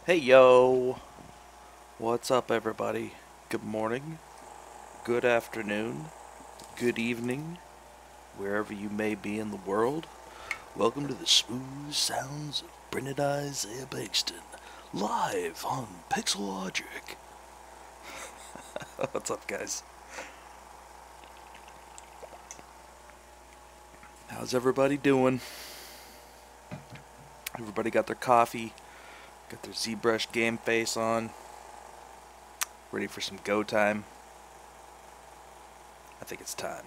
Hey yo, what's up everybody? Good morning, good afternoon, good evening, wherever you may be in the world. Welcome to the smooth sounds of Brendon Bengtson, live on Pixel Logic. What's up guys? How's everybody doing? Everybody got their coffee, got their ZBrush game face on, ready for some go time? I think it's time.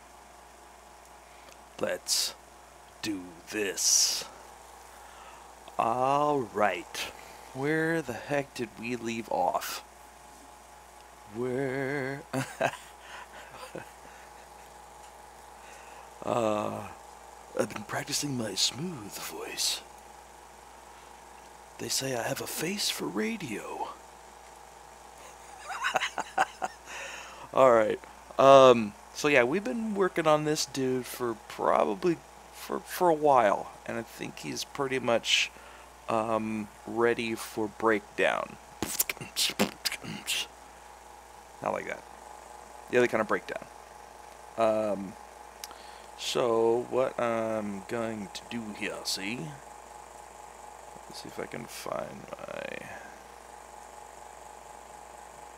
Let's do this. Alright. Where the heck did we leave off? Where... I've been practicing my smooth voice. They say I have a face for radio. Alright. So yeah, we've been working on this dude for probably for a while, and I think he's pretty much ready for breakdown. Not like that. The other kind of breakdown. So what I'm going to do here, see? Let's see if I can find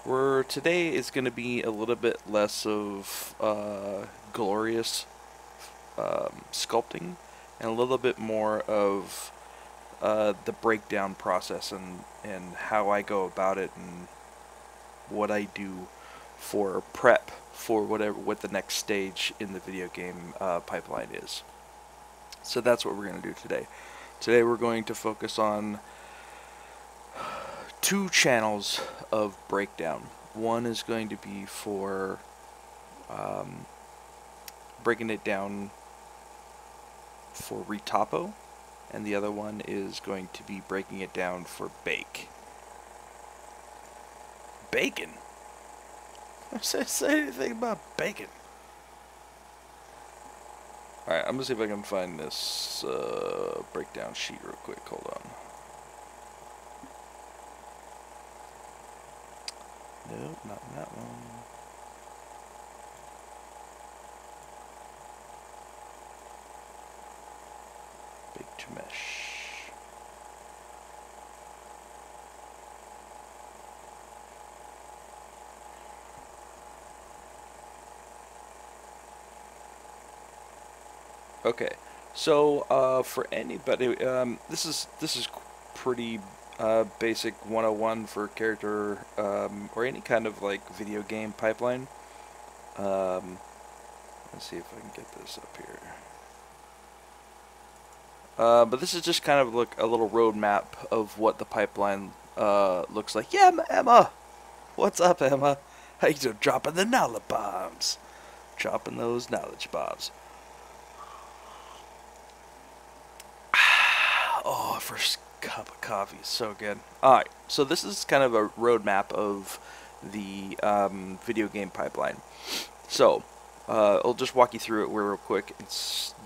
my... today is going to be a little bit less of glorious sculpting and a little bit more of the breakdown process and how I go about it and what I do for prep for what the next stage in the video game pipeline is. So that's what we're going to do today. Today we're going to focus on two channels of breakdown. One is going to be for breaking it down for retopo, and the other one is going to be breaking it down for bake. Bacon? I didn't say anything about bacon. Alright, I'm gonna see if I can find this breakdown sheet real quick. Hold on. Nope, not in that one. Bake to mesh. Okay, so for anybody, this is pretty basic 101 for character or any kind of like video game pipeline. Let's see if I can get this up here. But this is just kind of like a little roadmap of what the pipeline looks like. Yeah, Emma! What's up, Emma? How you doing? Dropping the knowledge bombs. Dropping those knowledge bombs. Oh, first cup of coffee is so good. Alright, so this is kind of a roadmap of the video game pipeline. So, I'll just walk you through it real quick.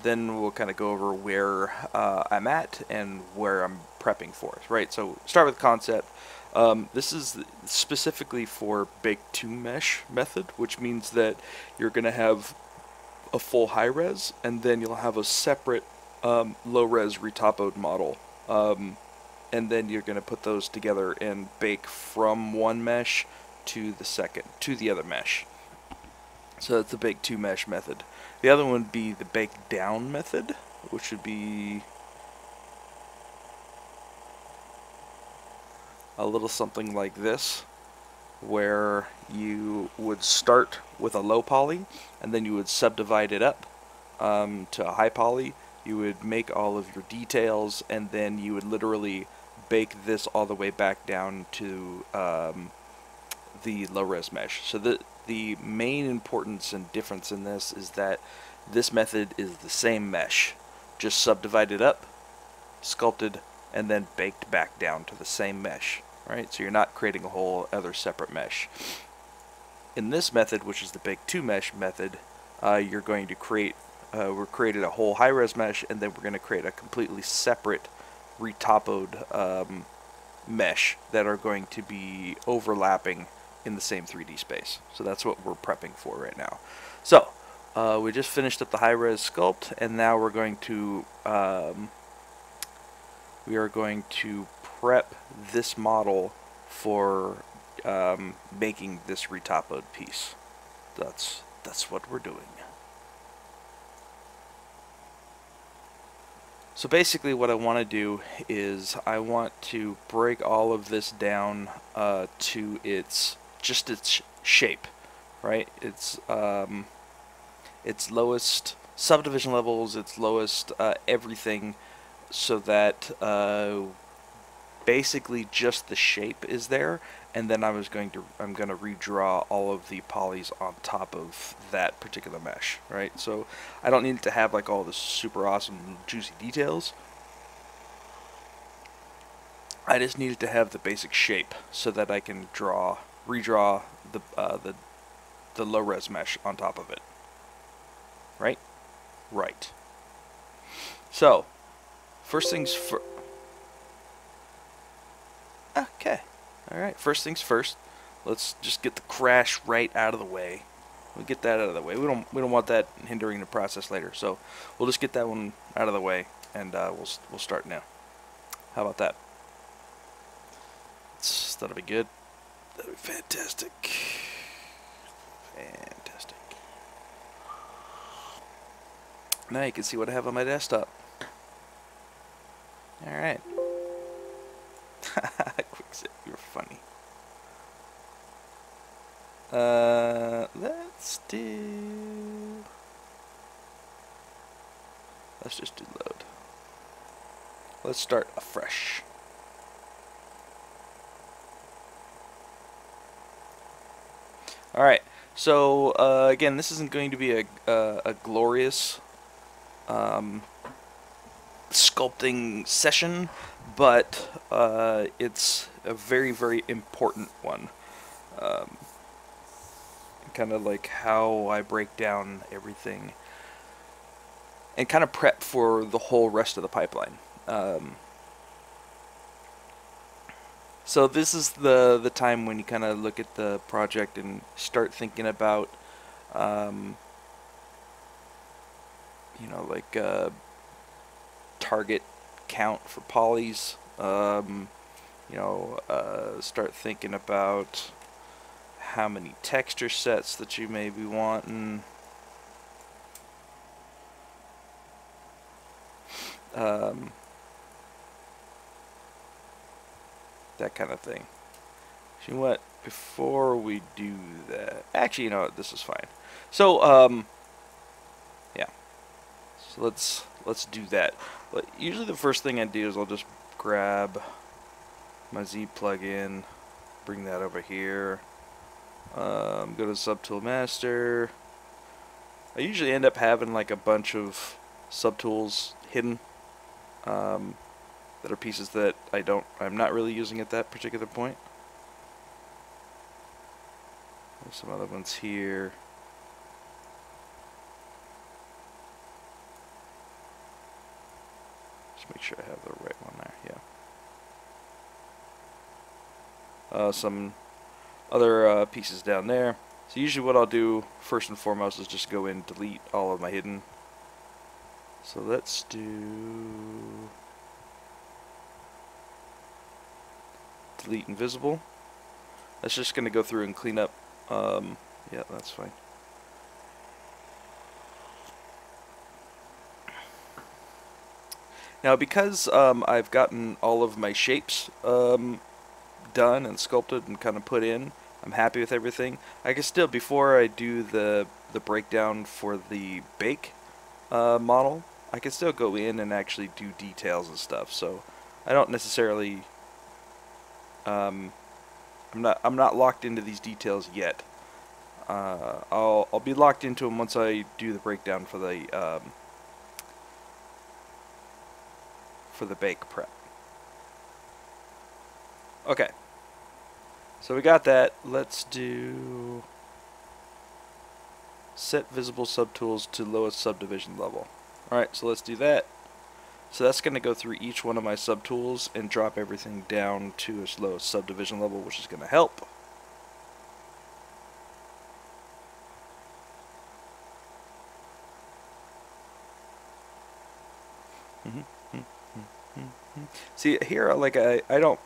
Then we'll kind of go over where I'm at and where I'm prepping for. Right, so start with concept. This is specifically for baked to mesh method, which means that you're going to have a full high res, and then you'll have a separate low-res retopoed model, and then you're going to put those together and bake from one mesh to the other mesh. So that's the bake to mesh method. The other one would be the bake down method, which would be a little something like this, where you would start with a low poly, and then you would subdivide it up to a high poly. You would make all of your details, and then you would literally bake this all the way back down to the low-res mesh. So the main importance and difference in this is that this method is the same mesh, just subdivided up, sculpted, and then baked back down to the same mesh. Right? So you're not creating a whole other separate mesh. In this method, which is the bake to mesh method, you're going to create we're created a whole high-res mesh, and then we're going to create a completely separate retopoed mesh that are going to be overlapping in the same 3D space. So that's what we're prepping for right now. So we just finished up the high-res sculpt, and now we're going to prep this model for making this retopoed piece. That's what we're doing. So basically what I want to do is I want to break all of this down to its shape, right? Its lowest subdivision levels, its lowest everything, so that basically just the shape is there, and then I'm going to redraw all of the polys on top of that particular mesh, right? So I don't need it to have like all the super awesome juicy details. I just need it to have the basic shape so that I can redraw the low res mesh on top of it. Right? Right. So first things first. Okay. Alright, first things first. Let's just get the crash right out of the way. We'll get that out of the way. We don't want that hindering the process later. So we'll just get that one out of the way, and we'll start now. How about that? That'll be good. That'll be fantastic. Fantastic. Now you can see what I have on my desktop. Alright. Quickset, you're funny. Let's just do load. Let's start afresh. Alright, so again, this isn't going to be a glorious sculpting session, but it's a very, very important one. Kind of like how I break down everything and kind of prep for the whole rest of the pipeline. So this is the time when you kind of look at the project and start thinking about, you know, like target count for polys. You know, start thinking about how many texture sets that you may be wanting. That kind of thing. So you know what? Before we do that, actually, you know what? This is fine. So, yeah. So let's do that. But usually the first thing I do is I'll just grab my Z plugin, bring that over here. Go to Subtool Master. I usually end up having like a bunch of subtools hidden. That are pieces that I'm not really using at that particular point. There's some other ones here. Just make sure I have the right one there, yeah. Some other pieces down there. So usually what I'll do first and foremost is just go in and delete all of my hidden. So let's do delete invisible. That's just going to go through and clean up. Yeah, that's fine. Now because I've gotten all of my shapes done and sculpted and kind of put in, I'm happy with everything. I can still, before I do the breakdown for the bake model, I can still go in and actually do details and stuff. So I don't necessarily I'm not locked into these details yet. I'll be locked into them once I do the breakdown for the bake prep. Okay. So we got that. Let's do set visible subtools to lowest subdivision level. Alright, so let's do that. So that's going to go through each one of my subtools and drop everything down to as low as subdivision level, which is going to help. See here, like I don't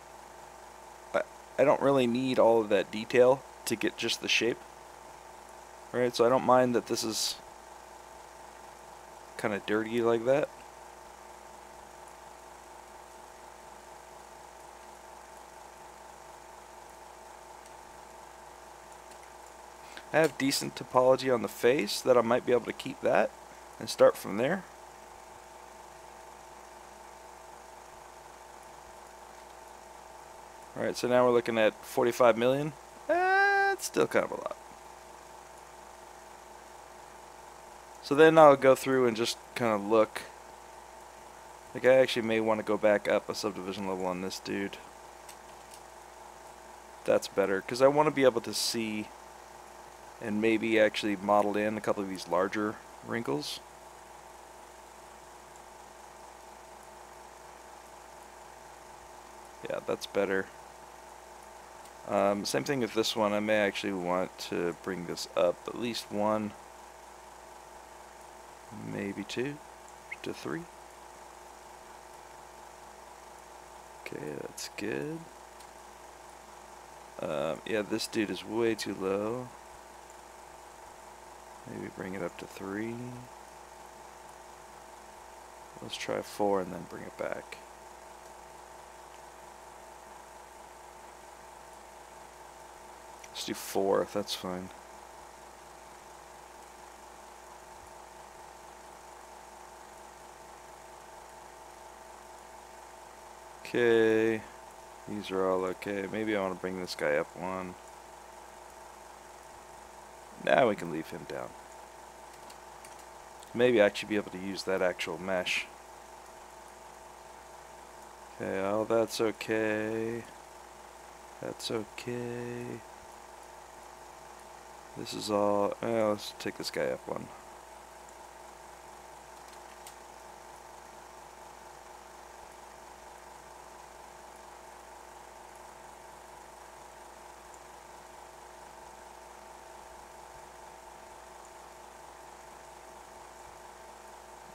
really need all of that detail to get just the shape. Right, so I don't mind that this is kind of dirty like that. I have decent topology on the face that I might be able to keep that and start from there. Alright, so now we're looking at 45 million. It's still kind of a lot. So then I'll go through and just kind of look. Like I actually may want to go back up a subdivision level on this dude. That's better, because I want to be able to see and maybe actually model in a couple of these larger wrinkles. Yeah, that's better. Same thing with this one. I may actually want to bring this up at least 1, maybe 2 to 3. Okay, that's good. Yeah, this dude is way too low. Maybe bring it up to 3. Let's try 4 and then bring it back. Let's do 4, that's fine. Okay, these are all okay. Maybe I want to bring this guy up 1. Now we can leave him down. Maybe I should be able to use that actual mesh. Okay, oh, that's okay. That's okay. This is all... let's take this guy up 1.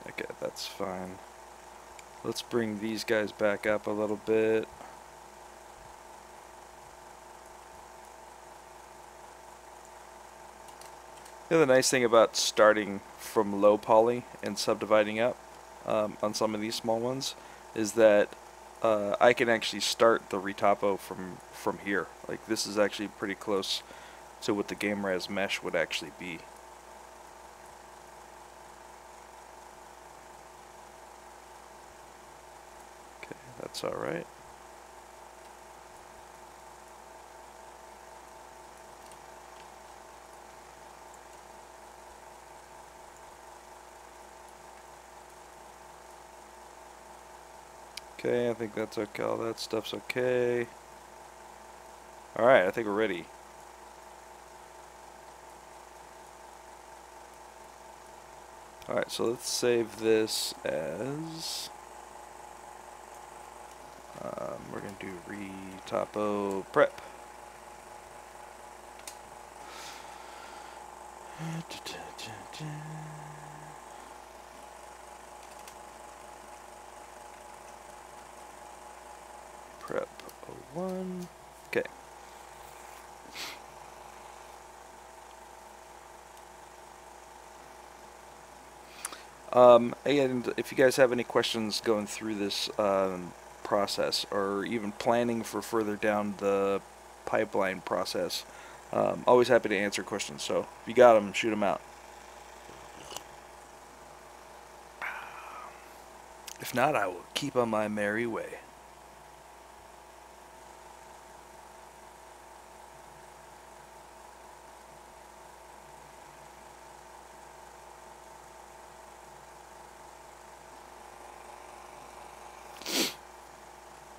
Okay, that's fine. Let's bring these guys back up a little bit. The nice thing about starting from low poly and subdividing up on some of these small ones is that I can actually start the retopo from here. Like this is actually pretty close to what the game res mesh would actually be. Okay, that's all right. Okay, I think that's okay. All that stuff's okay. Alright, I think we're ready. Alright, so let's save this as... we're going to do retopo prep. Prep 01. Okay. And if you guys have any questions going through this process, or even planning for further down the pipeline process, always happy to answer questions. So if you got them, shoot them out. If not, I will keep on my merry way.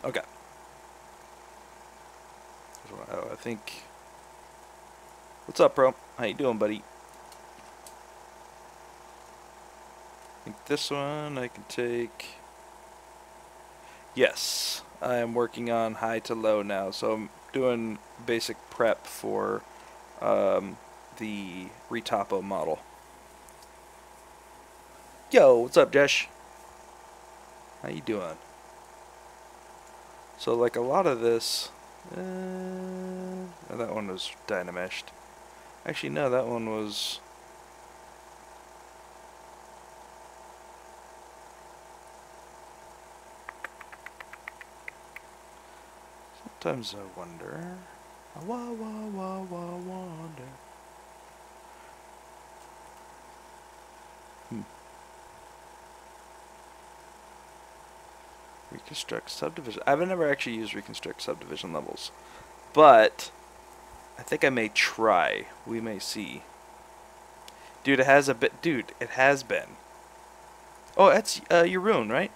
Okay. I think... What's up, bro? How you doing, buddy? I think this one I can take... Yes, I am working on high to low now, so I'm doing basic prep for the retopo model. Yo, what's up, Josh? How you doing? So, like, a lot of this... that one was dynameshed. Actually, no, that one was... Sometimes I wonder... wonder... Reconstruct subdivision. I've never actually used reconstruct subdivision levels, but I think I may try. We may see. Dude, it has a bit. Dude, it has been. Oh, that's your rune, right?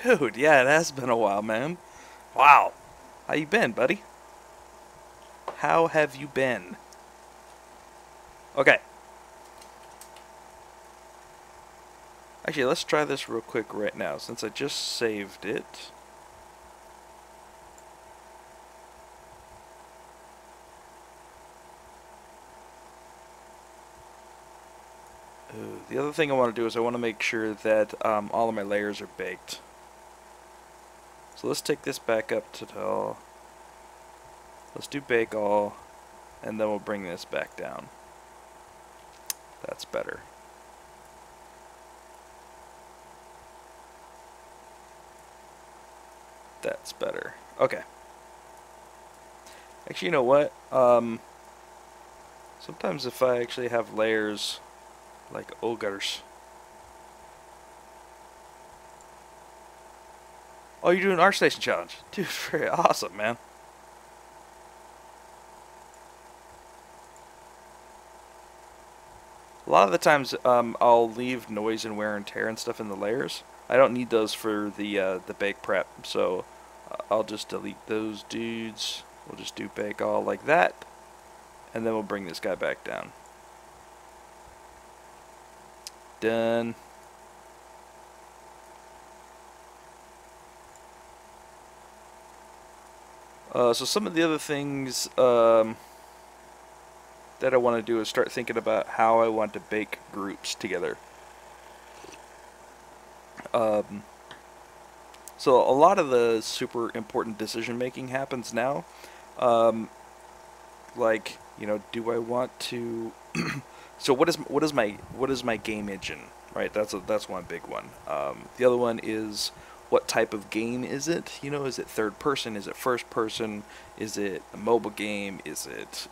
Dude, yeah, it has been a while, man. Wow. How you been, buddy? How have you been? Okay. Actually, let's try this real quick right now, since I just saved it. Ooh, the other thing I want to do is I want to make sure that all of my layers are baked. So let's take this back up to all. Let's do bake all, and then we'll bring this back down. That's better. That's better. Okay. Actually, you know what? Sometimes if I actually have layers like ogres. Oh, you're doing Art Station Challenge. Dude, very awesome, man. A lot of the times, I'll leave noise and wear and tear and stuff in the layers. I don't need those for the bake prep, so I'll just delete those dudes. We'll just do bake all like that, and then we'll bring this guy back down. Done. So some of the other things that I want to do is start thinking about how I want to bake groups together. So a lot of the super important decision making happens now. Like, you know, do I want to? So what is my game engine? Right, that's one big one. The other one is, what type of game is it? You know, is it third person? Is it first person? Is it a mobile game? Is it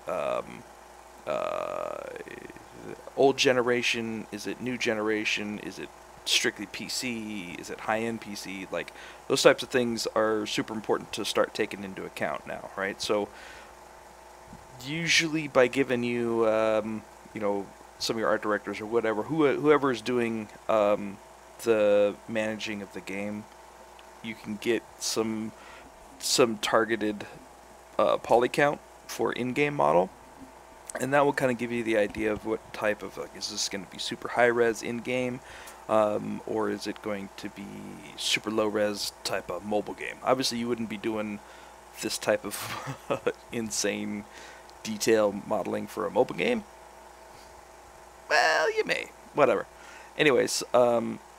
old generation? Is it new generation? Is it strictly PC? Is it high-end PC? Like, those types of things are super important to start taking into account now, right? So usually by giving you, you know, some of your art directors or whatever, whoever is doing the managing of the game, you can get some targeted poly count for in-game model, and that will kind of give you the idea of what type of, like, is this going to be super high res in-game, or is it going to be super low res type of mobile game? Obviously you wouldn't be doing this type of insane detail modeling for a mobile game. Well, you may. Whatever. Anyways,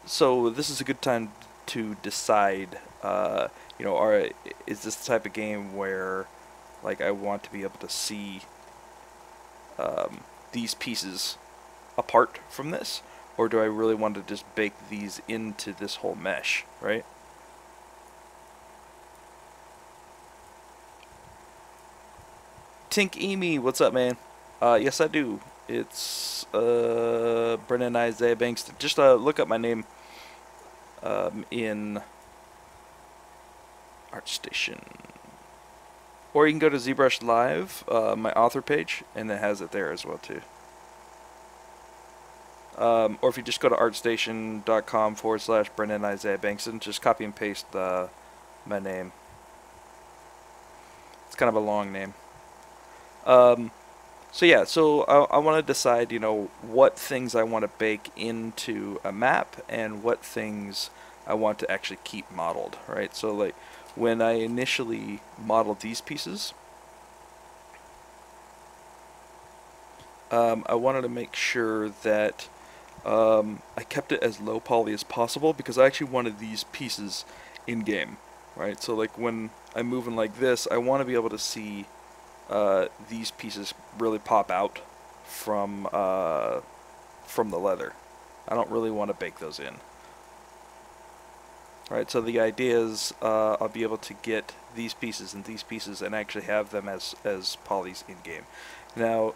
so this is a good time to decide, you know, is this the type of game where, like, I want to be able to see these pieces apart from this, or do I really want to just bake these into this whole mesh, right? Tink Emi, what's up, man? Yes, I do. It's Brendon Isaiah Bengtson. Just look up my name in ArtStation, or you can go to ZBrush Live, my author page, and it has it there as well too. Or if you just go to artstation.com/Brendon Isaiah Bengtson, just copy and paste my name. It's kind of a long name. So yeah, so I want to decide, what things I want to bake into a map and what things I want to actually keep modeled, right? So like when I initially modeled these pieces, I wanted to make sure that I kept it as low poly as possible because I actually wanted these pieces in game, right? So like when I'm moving like this, I want to be able to see these pieces really pop out from the leather. I don't really want to bake those in. Right, so the idea is I'll be able to get these pieces and actually have them as polys in game. Now,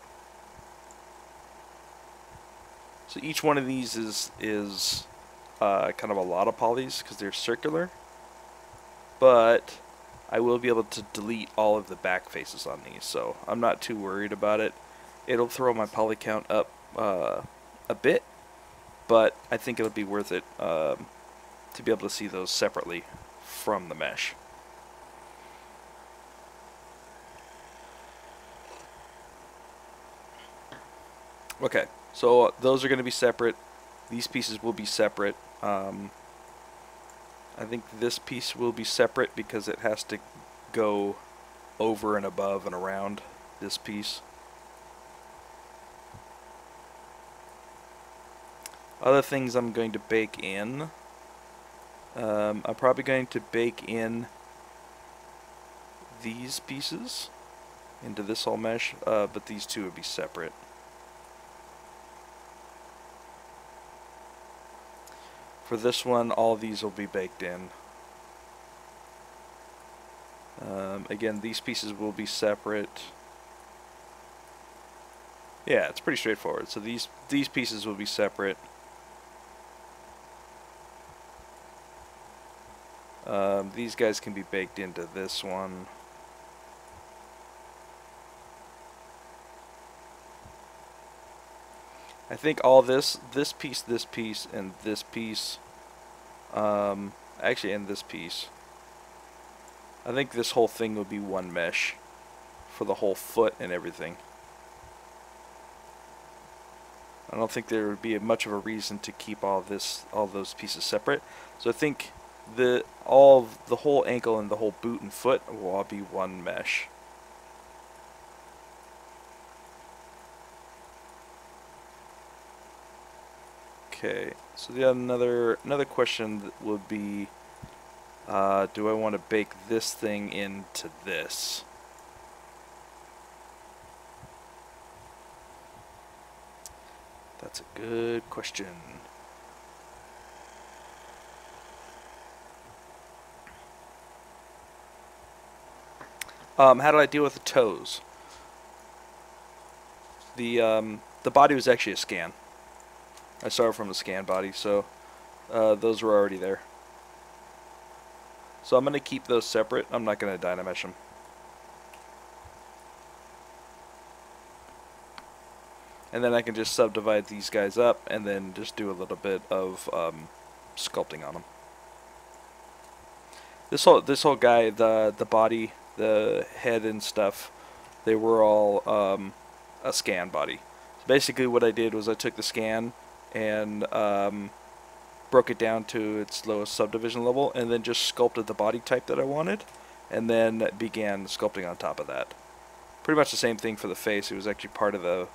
so each one of these is kind of a lot of polys because they're circular, but I will be able to delete all of the back faces on these, so I'm not too worried about it. It'll throw my poly count up a bit, but I think it'll be worth it to be able to see those separately from the mesh. Okay, so those are going to be separate. These pieces will be separate. I think this piece will be separate because it has to go over and above and around this piece. Other things I'm going to bake in. I'm probably going to bake in these pieces into this whole mesh, but these two would be separate. For this one, all these will be baked in. Again, these pieces will be separate. Yeah, it's pretty straightforward. So these pieces will be separate. These guys can be baked into this one. I think all this piece, and this piece, actually, and this piece. I think this whole thing will be one mesh for the whole foot and everything. I don't think there would be much of a reason to keep all those pieces separate. So I think the whole ankle and the whole boot and foot will all be one mesh. Okay, so another question would be, do I want to bake this thing into this? That's a good question. How did I deal with the toes? The body was actually a scan. I started from a scan body, so those were already there. So I'm going to keep those separate. I'm not going to dynamesh them. And then I can just subdivide these guys up and then just do a little bit of sculpting on them. This whole guy, the body, the head and stuff, they were all a scan body. So basically what I did was I took the scan and broke it down to its lowest subdivision level and then just sculpted the body type that I wanted and then began sculpting on top of that. Pretty much the same thing for the face. It was actually part of the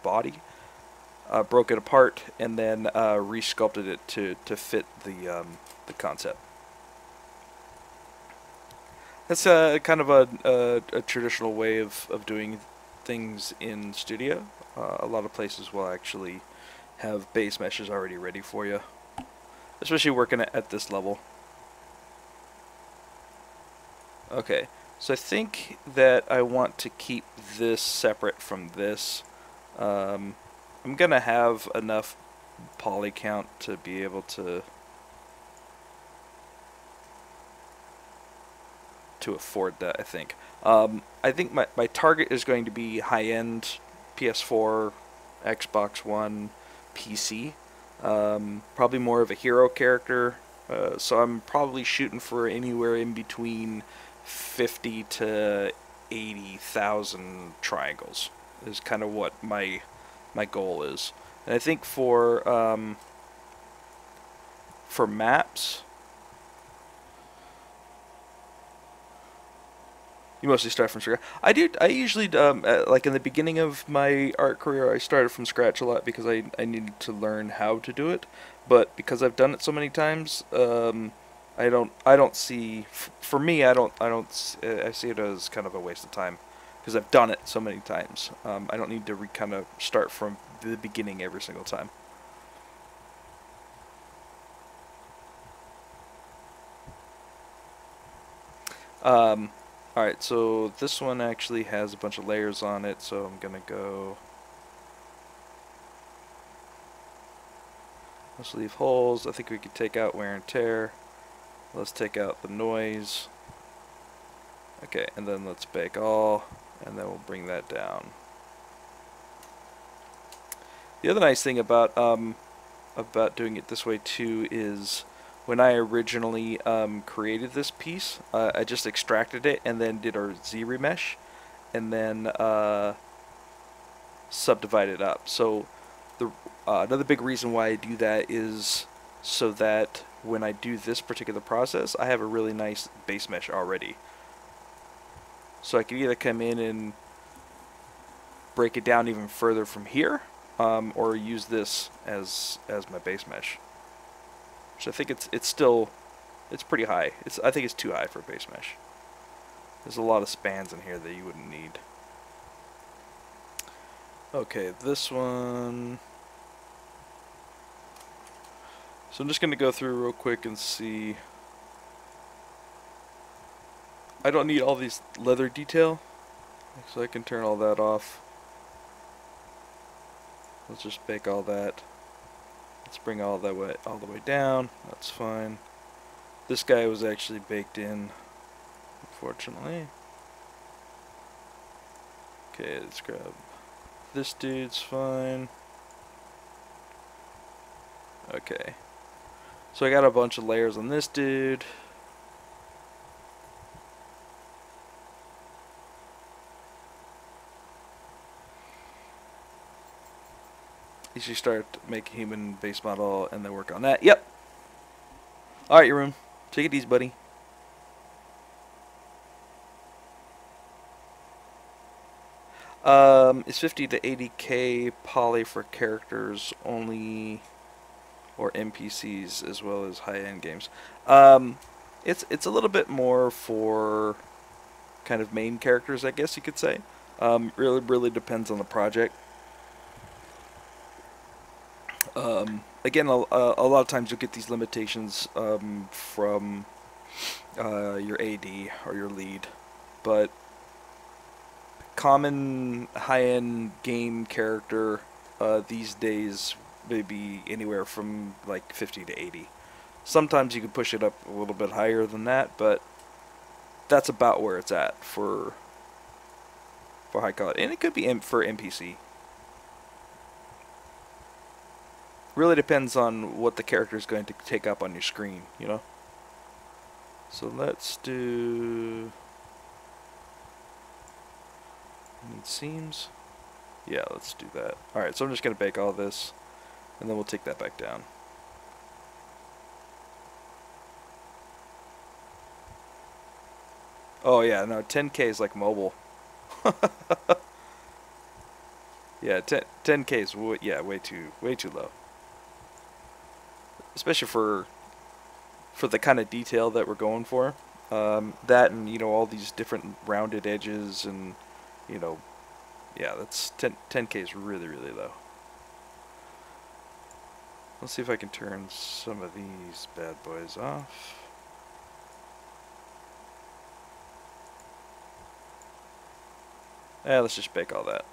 body. Broke it apart and then re-sculpted it to fit the concept. That's kind of a traditional way of doing things in Studio. A lot of places will actually have base meshes already ready for you, especially working at this level. Okay, so I think that I want to keep this separate from this. I'm gonna have enough poly count to be able to afford that, I think. I think my target is going to be high-end PS4, Xbox One, PC. Probably more of a hero character, so I'm probably shooting for anywhere in between 50 to 80,000 triangles is kind of what my goal is. And I think for maps, you mostly start from scratch. I usually, like in the beginning of my art career, I started from scratch a lot because I needed to learn how to do it. But because I've done it so many times, I don't see, for me, I see it as kind of a waste of time because I've done it so many times. I don't need to kind of start from the beginning every single time. Alright, so this one actually has a bunch of layers on it, so I'm gonna go, let's leave holes. I think we could take out wear and tear. Let's take out the noise. Okay, and then let's bake all, and then we'll bring that down. The other nice thing about doing it this way too is when I originally created this piece, I just extracted it and then did our ZBrush and then subdivided it up. So the another big reason why I do that is so that when I do this particular process, I have a really nice base mesh already. So I can either come in and break it down even further from here, or use this as my base mesh. Which I think it's pretty high. I think it's too high for a base mesh. There's a lot of spans in here that you wouldn't need. Okay, this one. So I'm just going to go through real quick and see. I don't need all these leather detail, so I can turn all that off. Let's just bake all that. Let's bring all the way down. That's fine. This guy was actually baked in, unfortunately. Okay, let's grab this dude's fine. Okay. So I got a bunch of layers on this dude. You should start making human base model and then work on that. Yep. Alright, Jeroen. Take it easy, buddy. It's 50 to 80k poly for characters only, or NPCs as well as high-end games. It's a little bit more for kind of main characters, I guess you could say. Really depends on the project. Again, a lot of times you'll get these limitations from your AD or your lead, but common high-end game character these days may be anywhere from like 50 to 80. Sometimes you can push it up a little bit higher than that, but that's about where it's at for high quality, and it could be for NPC. Really depends on what the character is going to take up on your screen, you know. So let's do. Need seams. Yeah, let's do that. All right, so I'm just gonna bake all this, and then we'll take that back down. Oh yeah, no, 10K is like mobile. Yeah, 10K is way too low. Especially for the kind of detail that we're going for. That and, you know, all these different rounded edges and, you know, yeah, that's 10K is really low. Let's see if I can turn some of these bad boys off. Let's just bake all that.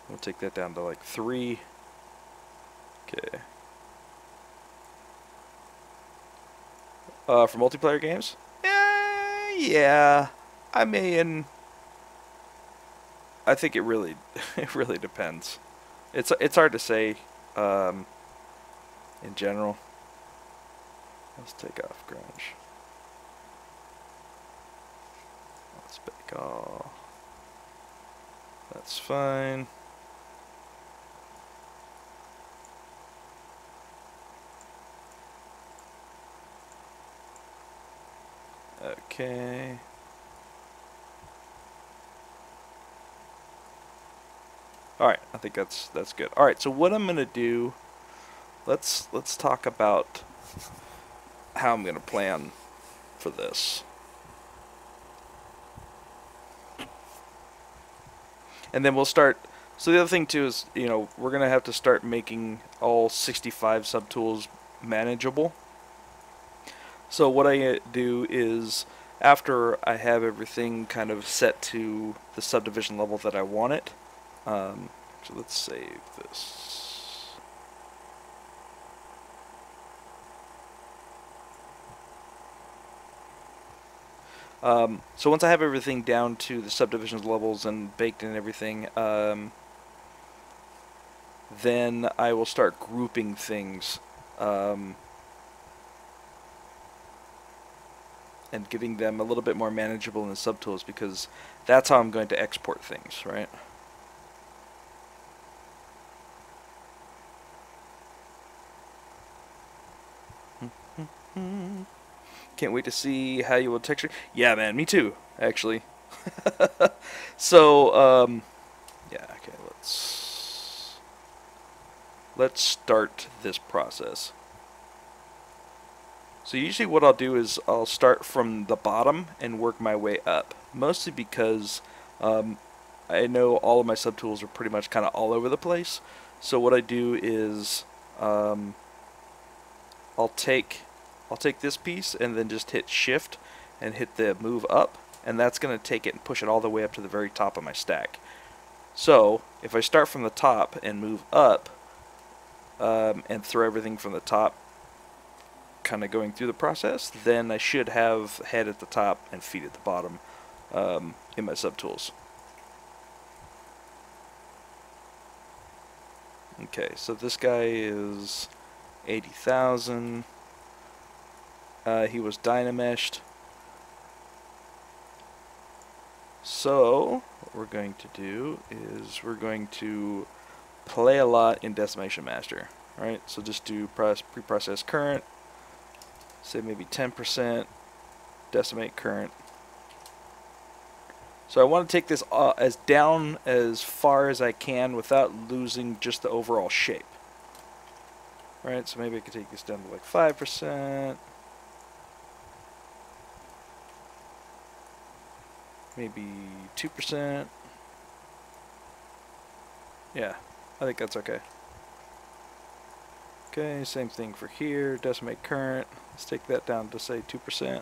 We'll take that down to like 3. Okay. For multiplayer games? Yeah. I mean, I think it really depends. It's hard to say in general. Let's take off grunge. Let's bake all. That's fine. Okay. All right, I think that's good. All right, so what I'm gonna do, let's talk about how I'm gonna plan for this, and then we'll start. So the other thing too is, you know, we're gonna have to start making all 65 subtools manageable. So what I do is, after I have everything kind of set to the subdivision level that I want it, so let's save this. So once I have everything down to the subdivision levels and baked and everything, then I will start grouping things. And getting them a little bit more manageable in the subtools, because that's how I'm going to export things, right? Can't wait to see how you will texture. Yeah, man, me too, actually. So, yeah, okay, let's start this process. So usually what I'll do is I'll start from the bottom and work my way up, mostly because I know all of my subtools are pretty much kind of all over the place. So what I do is I'll take this piece and then just hit shift and hit the move up, and that's going to take it and push it all the way up to the very top of my stack. So if I start from the top and move up and throw everything from the top, kind of going through the process, then I should have head at the top and feet at the bottom in my subtools. Okay, so this guy is 80,000. He was dynameshed. So what we're going to do is we're going to play a lot in Decimation Master, right? So just do preprocess current, say maybe 10%, decimate current. So I want to take this as down as far as I can without losing just the overall shape. Right, so maybe I could take this down to like 5%. Maybe 2%. Yeah, I think that's okay. Okay, same thing for here, decimate current. Let's take that down to say 2%.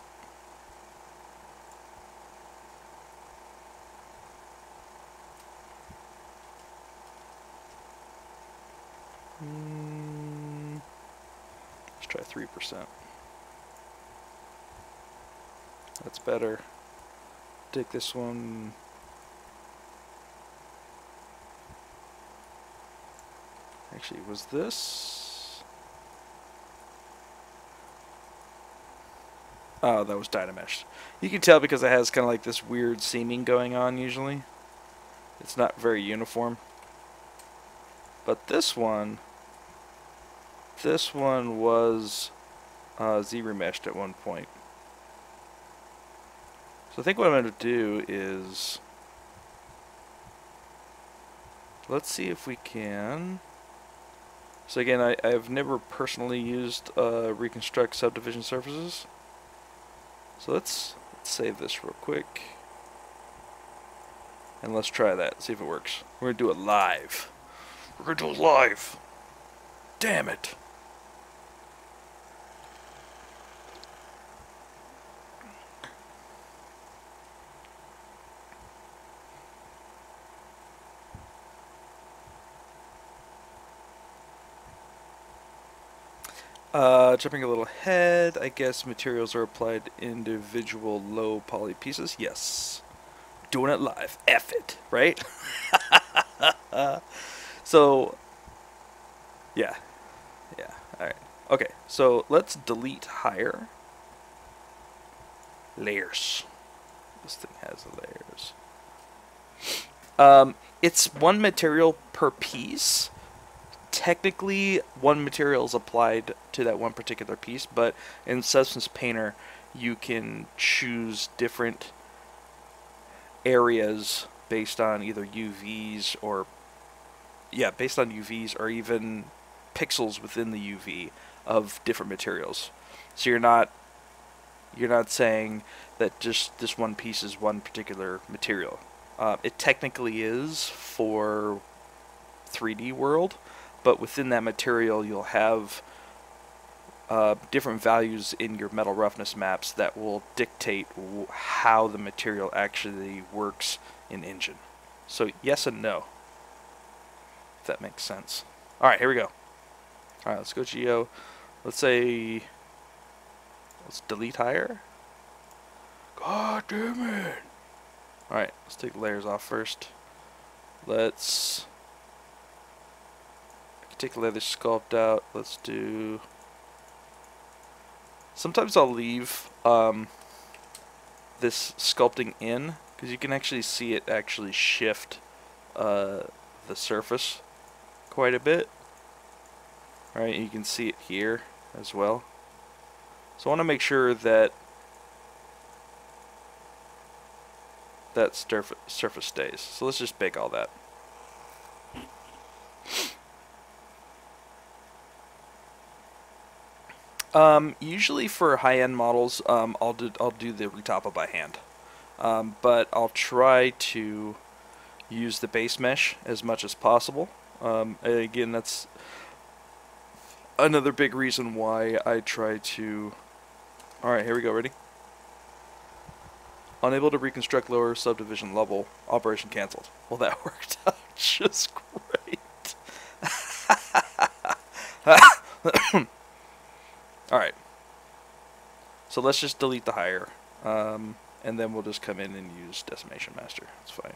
Let's try 3%. That's better. Take this one. Actually, was this? Oh, that was dynameshed. You can tell because it has kind of like this weird seaming going on usually. It's not very uniform. But this one was ZBrush at one point. So I think what I'm going to do is, let's see if we can. So again, I've never personally used reconstruct subdivision surfaces. So let's save this real quick. And let's try that, see if it works. We're going to do it live. We're going to do it live. Damn it. Jumping a little ahead, I guess materials are applied individual low poly pieces. Yes. Doing it live. F it, right? So, yeah. Yeah, alright. Okay, so let's delete higher. Layers. This thing has layers. It's one material per piece. Technically, one material is applied to that one particular piece, but in Substance Painter, you can choose different areas based on either UVs or based on UVs or even pixels within the UV of different materials. So you're not saying that just this one piece is one particular material. It technically is for 3D world, but within that material you'll have different values in your metal roughness maps that will dictate how the material actually works in engine. So yes and no, if that makes sense. Alright, here we go. Alright, let's go Geo. Let's delete higher. God damn it. Alright, let's take the layers off first. Let's take the leather sculpt out. Let's do... Sometimes I'll leave this sculpting in, because you can actually see it actually shift the surface quite a bit. Alright, you can see it here as well. So I want to make sure that that surface stays. So let's just bake all that. Usually for high-end models, I'll do the retopper by hand, but I'll try to use the base mesh as much as possible. And again, that's another big reason why I try to... Alright, here we go, ready? Unable to reconstruct lower subdivision level. Operation cancelled. Well, that worked out just great. Alright. So let's just delete the higher. And then we'll just come in and use Decimation Master. It's fine.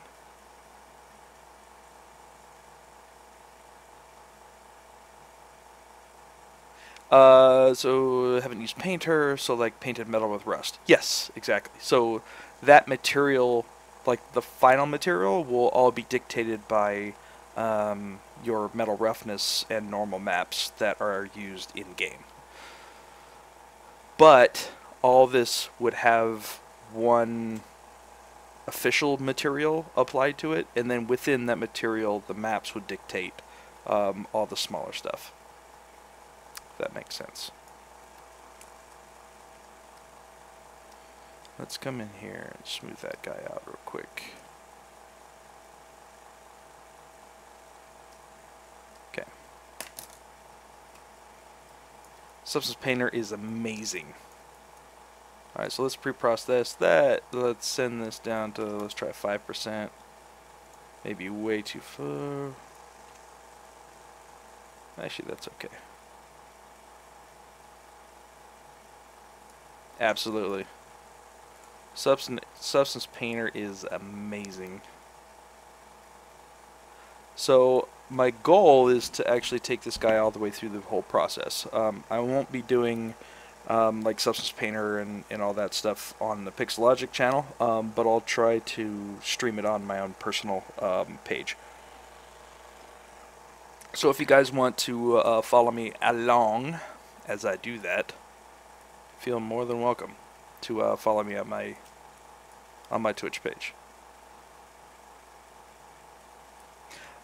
So I haven't used Painter, so like painted metal with rust. Yes, exactly. So that material, like the final material, will all be dictated by your metal roughness and normal maps that are used in-game. But all this would have one official material applied to it, and then within that material, the maps would dictate all the smaller stuff. That makes sense. Let's come in here and smooth that guy out real quick. Okay. Substance Painter is amazing. Alright, so let's pre-process that. Let's send this down to, let's try 5%. Maybe way too far. Actually, that's okay. Absolutely. Substance Painter is amazing. So my goal is to actually take this guy all the way through the whole process. I won't be doing like Substance Painter and all that stuff on the Pixelogic channel, but I'll try to stream it on my own personal page. So if you guys want to follow me along as I do that, feel more than welcome to follow me on my Twitch page.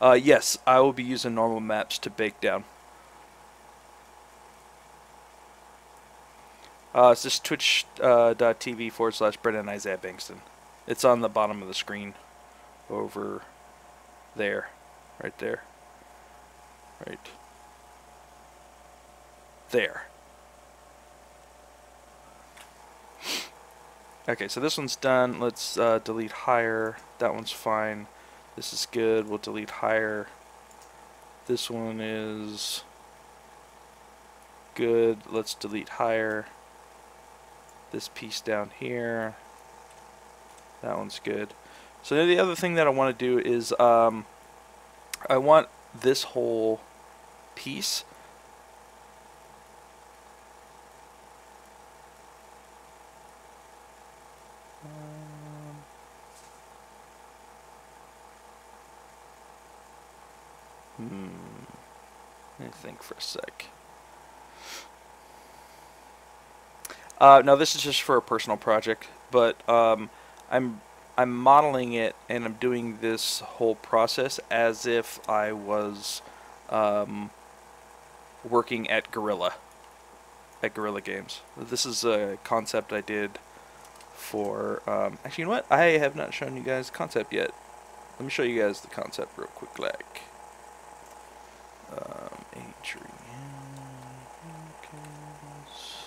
Yes, I will be using normal maps to bake down. It's just twitch.tv/Brendon Isaiah Bengtson. It's on the bottom of the screen over there. Right there. Right there. Okay, so this one's done. Let's delete higher. That one's fine. This is good. We'll delete higher. This one is good. Let's delete higher. This piece down here. That one's good. So the other thing that I want to do is I want this whole piece Let me think for a sec. Now this is just for a personal project, but I'm modeling it and I'm doing this whole process as if I was working at Guerrilla Games. This is a concept I did for actually, you know what? I have not shown you guys the concept yet. Let me show you guys the concept real quick, like Adrian Wilkins.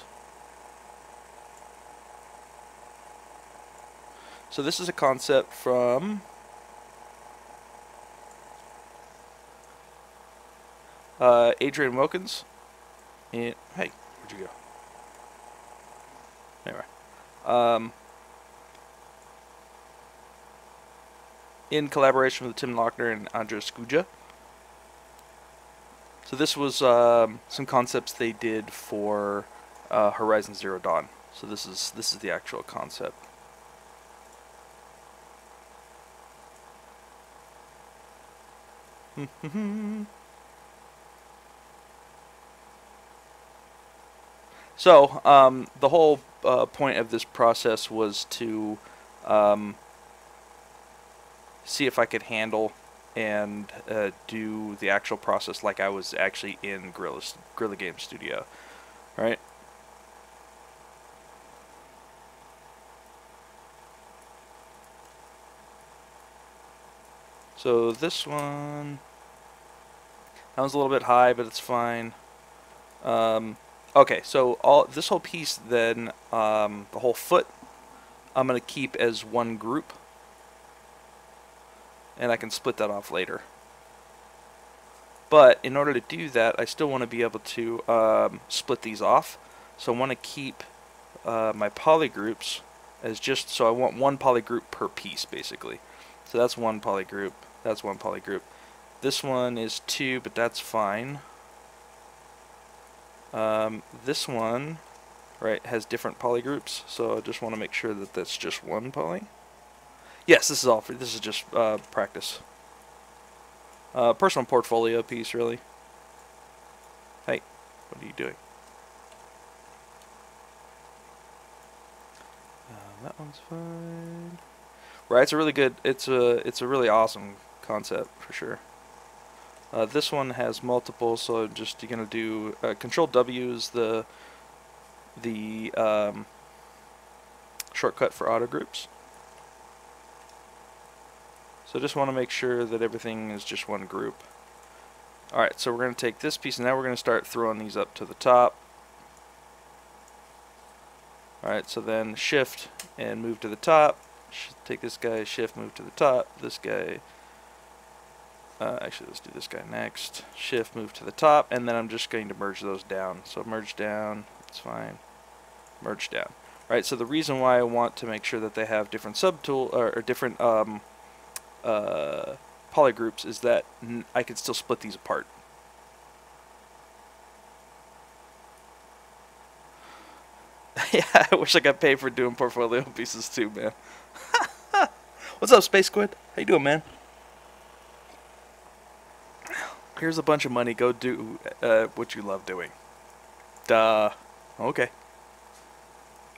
So this is a concept from Adrian Wilkins. And, hey, where'd you go? Anyway, in collaboration with Tim Lochner and Andrejs Skuja. So this was some concepts they did for Horizon Zero Dawn. So this is the actual concept. So the whole point of this process was to see if I could handle and do the actual process like I was actually in Guerrilla Games Studio, right? So this one, that one's a little bit high, but it's fine. Okay, so this whole piece then, the whole foot, I'm going to keep as one group. And I can split that off later. But in order to do that, I still want to be able to split these off. So I want to keep my polygroups as just, so I want one polygroup per piece, basically. So that's one polygroup, that's one polygroup. This one is 2, but that's fine. This one, right, has different polygroups, so I just want to make sure that that's just one poly. Yes, this is just practice. Personal portfolio piece, really. Hey, what are you doing? That one's fine. Right, it's a really good. It's a really awesome concept for sure. This one has multiple, so just you're gonna do Control W is the shortcut for auto groups. So just want to make sure that everything is just one group. Alright, so we're going to take this piece and now we're going to start throwing these up to the top. Alright, so then shift and move to the top. Take this guy, shift, move to the top. This guy, actually let's do this guy next. Shift, move to the top, and then I'm just going to merge those down. So merge down, that's fine. Merge down. Alright, so the reason why I want to make sure that they have different subtool, or different polygroups is that I can still split these apart. Yeah, I wish I got paid for doing portfolio pieces too, man. What's up, Space Squid? How you doing, man? Here's a bunch of money. Go do what you love doing. Duh. Okay.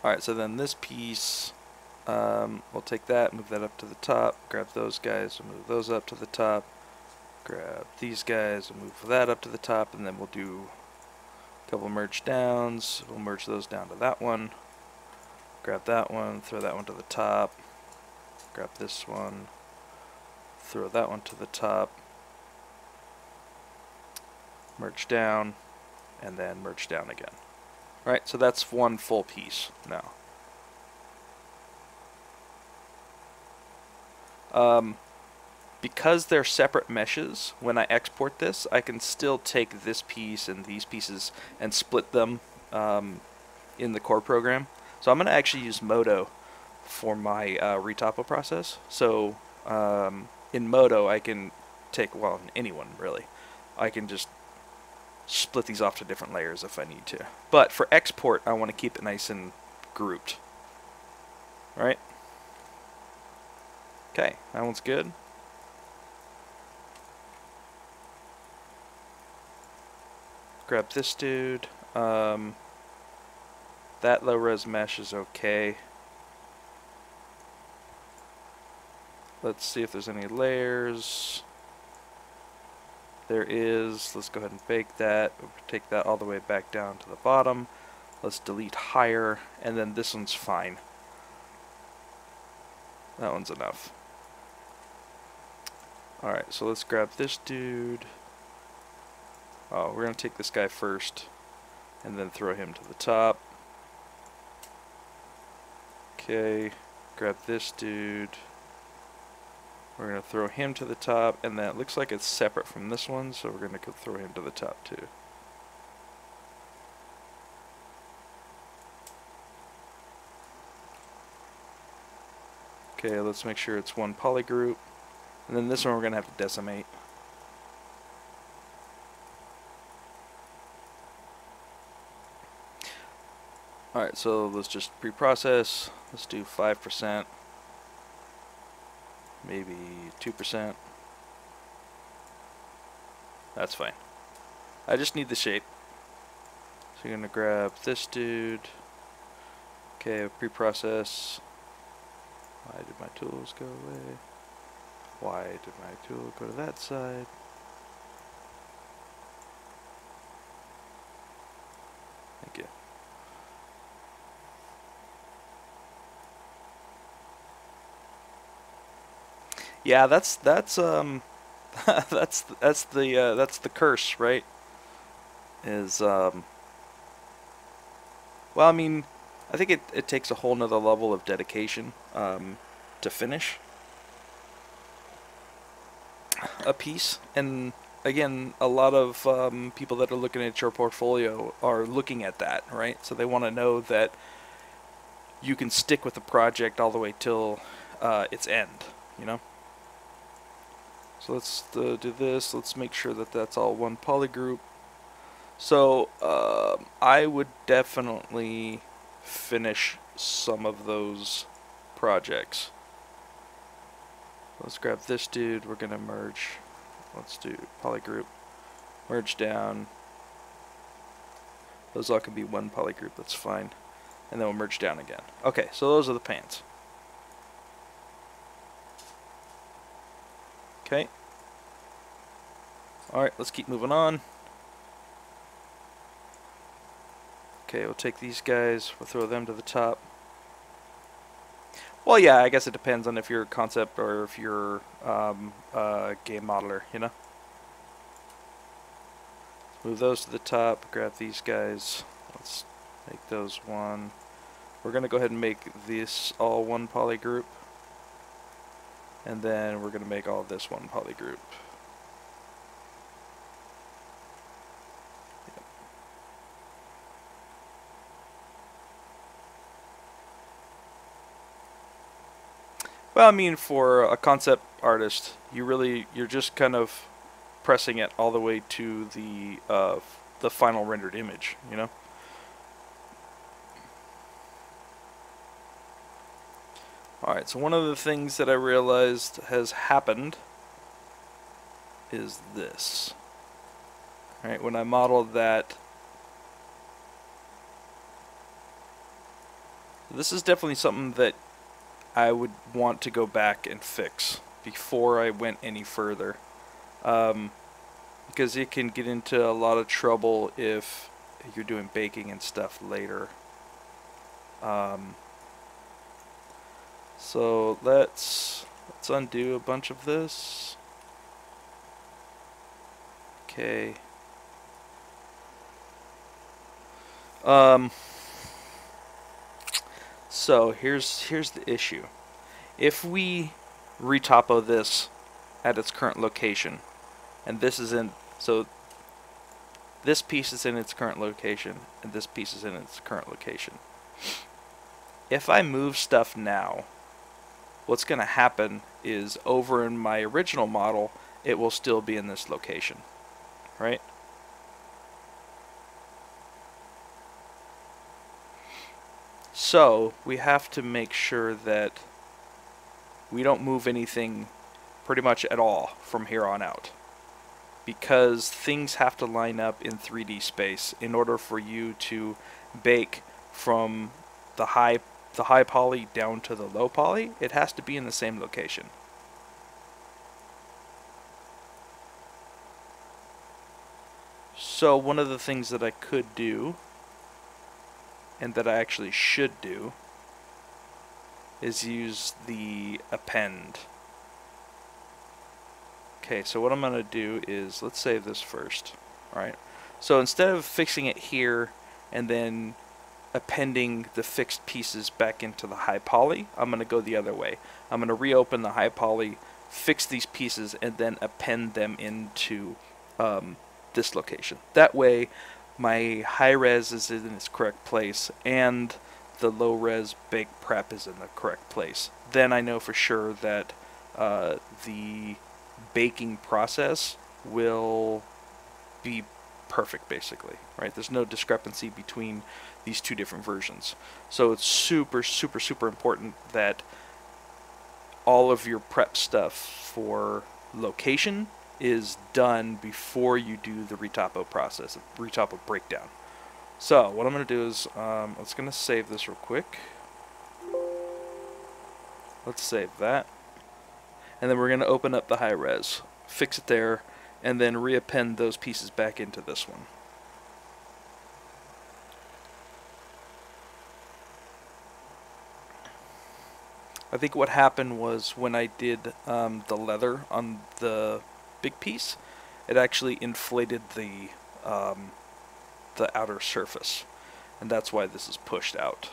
Alright, so then this piece, we'll take that, move that up to the top, grab those guys, we'll move those up to the top, grab these guys, we'll move that up to the top, and then we'll do a couple merge downs. We'll merge those down to that one, grab that one, throw that one to the top, grab this one, throw that one to the top, merge down, and then merge down again. Alright, so that's one full piece now. Because they're separate meshes, when I export this, I can still take this piece and these pieces and split them in the core program. So I'm going to actually use Modo for my retopo process. So in Modo, I can take, well, anyone really, I can just split these off to different layers if I need to. But for export, I want to keep it nice and grouped. Alright? Okay, that one's good. grab this dude. That low res mesh is okay. Let's see if there's any layers. There is. Let's go ahead and bake that. We'll take that all the way back down to the bottom. Let's delete higher, and then this one's fine. That one's enough. Alright, so let's grab this dude. Oh, we're going to take this guy first, and then throw him to the top. Okay, grab this dude. We're going to throw him to the top, and then it looks like it's separate from this one, so we're going to throw him to the top too. Okay, let's make sure it's one polygroup. And then this one we're going to have to decimate. Alright, so let's just pre-process. Let's do 5%. Maybe 2%. That's fine. I just need the shape. So you're going to grab this dude. Okay, pre-process. Why did my tools go away? Why did my tool go to that side? Thank you. Yeah, that's that's the curse, right? Is well, I mean, I think it takes a whole nother level of dedication to finish a piece, and again, a lot of people that are looking at your portfolio are looking at that, right? So they want to know that you can stick with the project all the way till its end, you know? So let's do this. Let's make sure that that's all one polygroup. So I would definitely finish some of those projects. Let's grab this dude. We're going to merge. Let's do polygroup. Merge down. Those all can be one polygroup. That's fine. And then we'll merge down again. Okay, so those are the pants. Okay. Alright, let's keep moving on. Okay, we'll take these guys. We'll throw them to the top. Well, yeah, I guess it depends on if you're a concept or if you're a game modeler, you know? Move those to the top, grab these guys. Let's make those one. We're going to go ahead and make this all one poly group. And then we're going to make all this one poly group. Well, I mean, for a concept artist, you're just kind of pressing it all the way to the final rendered image, you know? Alright, so one of the things that I realized has happened is this. Alright, when I modeled that, this is definitely something that I would want to go back and fix before I went any further. Because it can get into a lot of trouble if you're doing baking and stuff later. So let's undo a bunch of this. Okay. So here's the issue. If we retopo this at its current location, and this is in, so this piece is in its current location, and this piece is in its current location. If I move stuff now, what's going to happen is over in my original model, it will still be in this location, right? So we have to make sure that we don't move anything pretty much at all from here on out, because things have to line up in 3D space in order for you to bake from the high poly down to the low poly. It has to be in the same location. So one of the things that I could do, and that I actually should do, is use the append. Okay, so what I'm going to do is, let's save this first. Alright, so instead of fixing it here and then appending the fixed pieces back into the high poly, I'm going to go the other way. I'm going to reopen the high poly, fix these pieces, and then append them into this location. That way my high res is in its correct place and the low res bake prep is in the correct place. Then I know for sure that the baking process will be perfect, basically, right? There's no discrepancy between these two different versions. So it's super, super, super important that all of your prep stuff for location is done before you do the retopo process, retopo breakdown. So what I'm going to do is, let's going to save this real quick. Let's save that. And then we're going to open up the high res, fix it there, and then reappend those pieces back into this one. I think what happened was when I did the leather on the big piece, it actually inflated the outer surface, and that's why this is pushed out.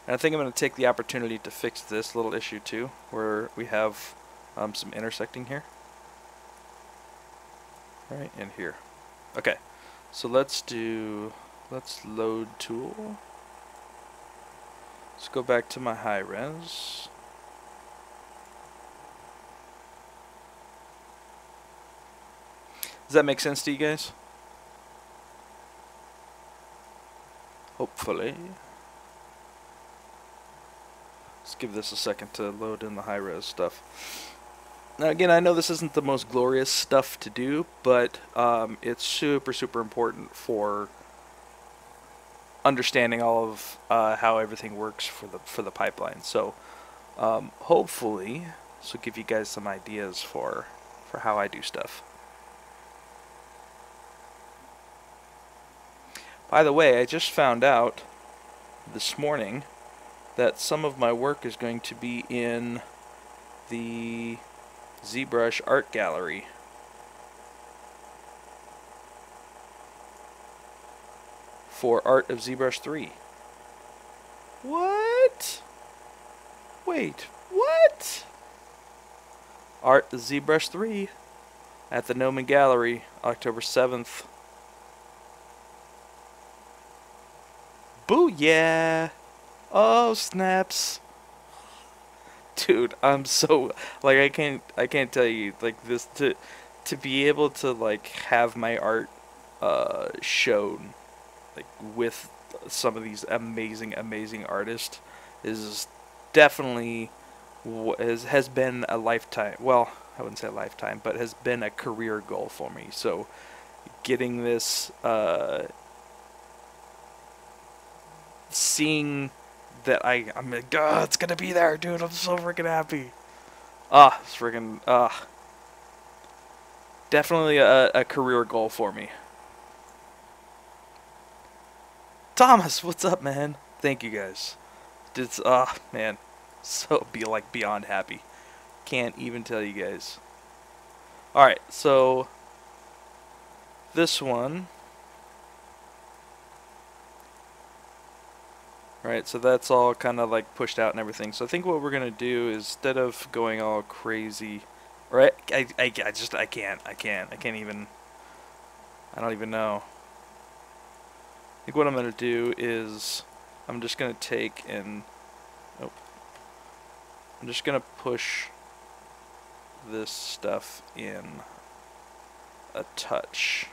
And I think I'm going to take the opportunity to fix this little issue too, where we have some intersecting here, right in here. Okay, so let's load tool. Let's go back to my high res. Does that make sense to you guys? Hopefully. Let's give this a second to load in the high res stuff. Now again, I know this isn't the most glorious stuff to do, but it's super, super important for understanding all of how everything works for the pipeline. So hopefully this will give you guys some ideas for how I do stuff. By the way, I just found out this morning that some of my work is going to be in the ZBrush art gallery. For Art of ZBrush 3. What? Wait, what? Art of ZBrush 3 at the Gnomon Gallery, October 7th. Booyah! Oh, snaps. Dude, I'm so, like, I can't tell you, like, this, to be able to, like, have my art shown, like, with some of these amazing artists is definitely has been a lifetime, well, I wouldn't say a lifetime, but has been a career goal for me. So getting this, seeing that I'm like, oh, it's gonna be there, dude, I'm so freaking happy. It's freaking, definitely a career goal for me. Thomas, what's up, man? Thank you guys. It's man, so beyond happy. Can't even tell you guys. All right, so this one. Right, so that's all kind of like pushed out and everything. So I think what we're gonna do is, instead of going all crazy, right? I can't even. I don't even know. I think what I'm going to do is I'm just going to take and I'm just going to push this stuff in a touch.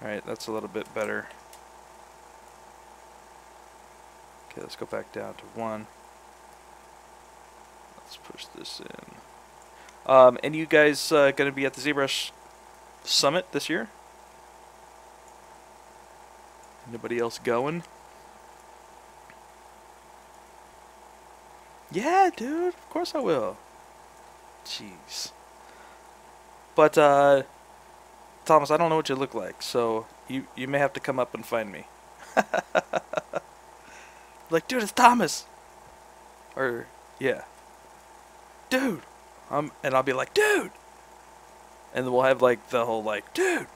Alright, that's a little bit better. Okay, let's go back down to 1. Let's push this in. And you guys going to be at the ZBrush Summit this year? Anybody else going? Yeah, dude. Of course I will. Jeez. But, Thomas, I don't know what you look like, so you may have to come up and find me. Like, dude, it's Thomas! Or, yeah. Dude! And I'll be like, dude! And then we'll have, like, the whole, like, dude!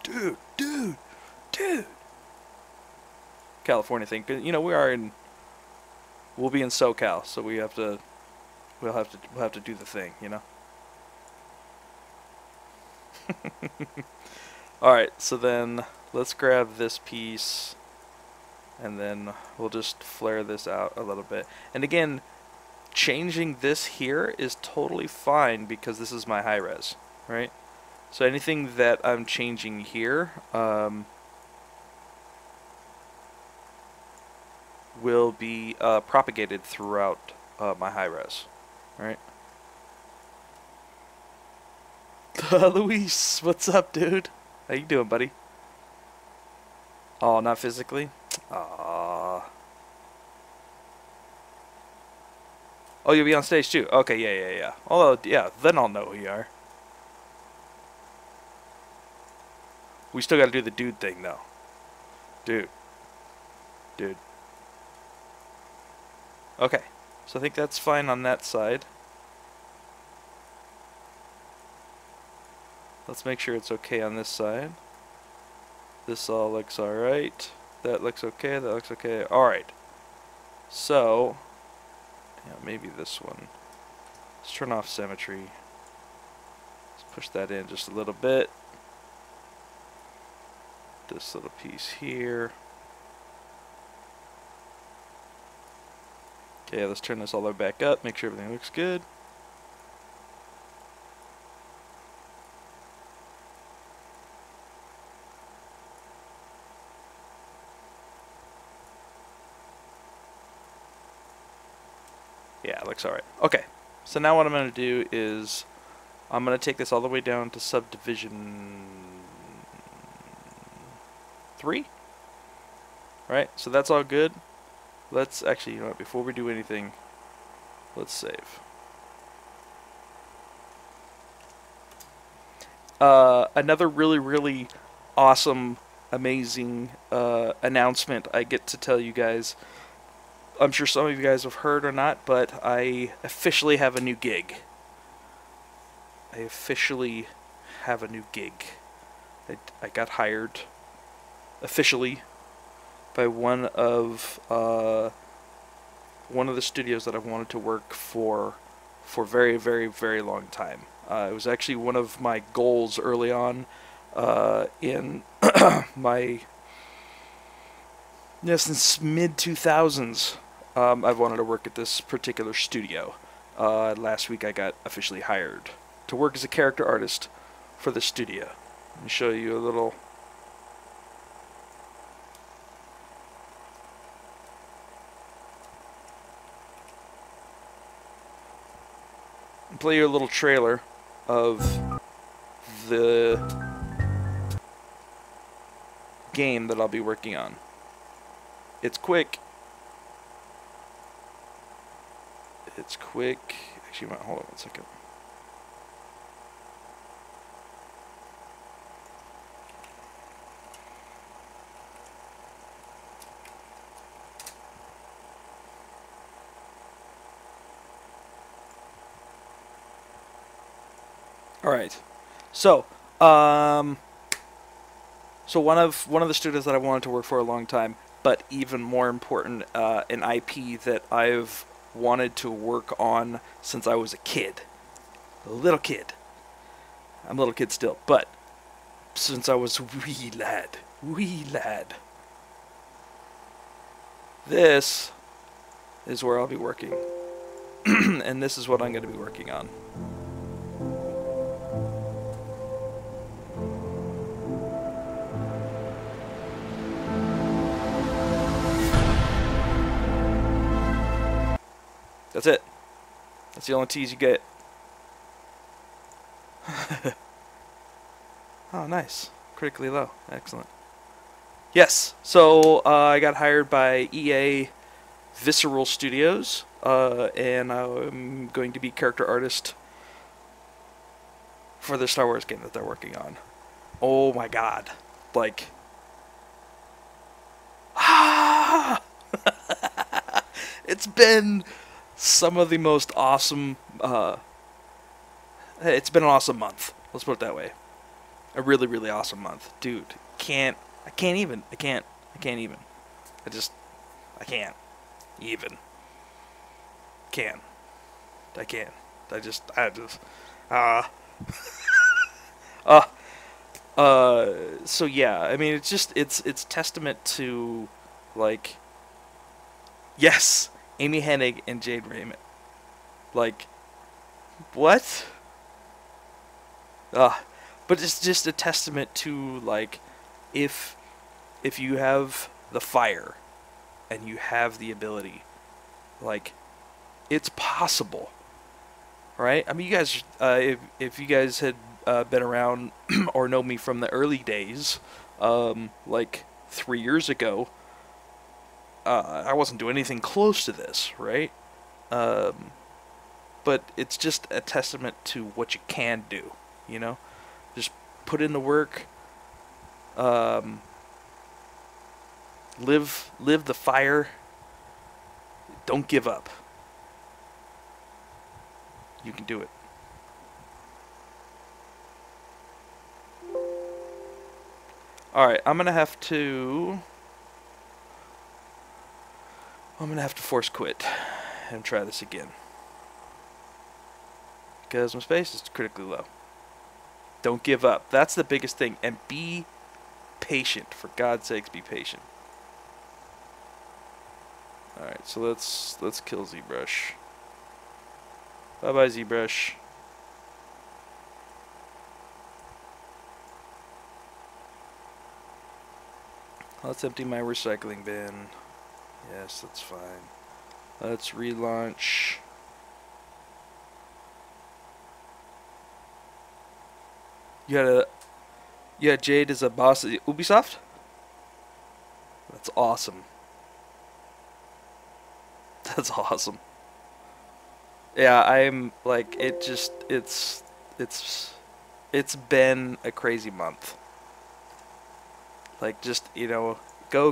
California thing. 'Cause, you know, we'll be in SoCal, so we'll have to do the thing, you know? Alright, so then let's grab this piece and then we'll just flare this out a little bit. And again, changing this here is totally fine because this is my high res, right? So anything that I'm changing here will be propagated throughout my high res, right? Luis, what's up, dude? How you doing, buddy? Oh, not physically? Aww. Oh, you'll be on stage too? Okay, yeah. Although, yeah, then I'll know who you are. We still gotta do the dude thing, though. Dude. Okay, so I think that's fine on that side. Let's make sure it's okay on this side. This all looks alright. That looks okay, that looks okay. Alright. So, yeah, maybe this one. Let's turn off symmetry. Let's push that in just a little bit. This little piece here. Okay, let's turn this all the way back up, make sure everything looks good. Yeah, it looks alright. Okay, so now what I'm going to do is I'm going to take this all the way down to subdivision 3. Alright, so that's all good. Let's actually, you know what, before we do anything, let's save. Another really awesome, amazing announcement I get to tell you guys. I'm sure some of you guys have heard or not, but I officially have a new gig. I got hired officially by one of the studios that I've wanted to work for very long time. It was actually one of my goals early on in since mid-2000s. I've wanted to work at this particular studio. Last week I got officially hired to work as a character artist for the studio. Let me show you a little. Play you a little trailer of the game that I'll be working on. It's quick. Actually, hold on one second. All right. So, one of the studios that I wanted to work for a long time, but even more important, an IP that I've wanted to work on since I was a kid. A little kid. I'm a little kid still, but since I was wee lad. This is where I'll be working. And this is what I'm going to be working on. That's it. That's the only tease you get. Oh, nice. Critically low. Excellent. Yes. So I got hired by EA Visceral Studios, and I'm going to be character artist for the Star Wars game that they're working on. Oh my god. Like... It's been some of the most awesome... it's been an awesome month. Let's put it that way. A really, really awesome month. Dude, I can't even. I can't even. I can't even. I can't. So yeah, I mean, it's testament to, like, yes, Amy Hennig and Jade Raymond. Like, what? But it's just a testament to, like, if you have the fire and you have the ability, like, it's possible, right? I mean, you guys, if you guys had been around or know me from the early days, like 3 years ago, I wasn't doing anything close to this, right? But it's just a testament to what you can do, you know? Just put in the work, live the fire, don't give up. You can do it. Alright, I'm gonna have to force quit and try this again. Because my space is critically low. Don't give up. That's the biggest thing. And be patient. For God's sakes, be patient. Alright, so let's kill ZBrush. Bye-bye, ZBrush. Let's empty my recycling bin. Yes, that's fine. Let's relaunch. Yeah, Jade is a boss at Ubisoft? That's awesome. That's awesome. Yeah, I'm like, it's been a crazy month. Like, just, you know, go.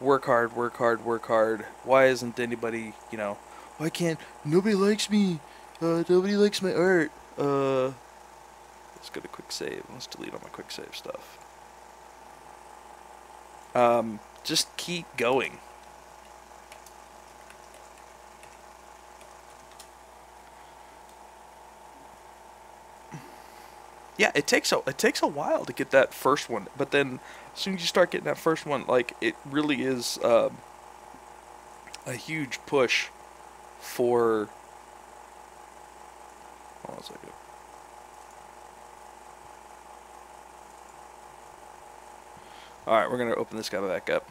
Work hard. Why isn't anybody, you know, why can't, nobody likes me, nobody likes my art, let's go to quick save. Let's delete all my quick save stuff. Just keep going. Yeah, it takes a while to get that first one, but then as soon as you start getting that first one, like, it really is a huge push for. Hold on a second. All right, we're gonna open this guy back up.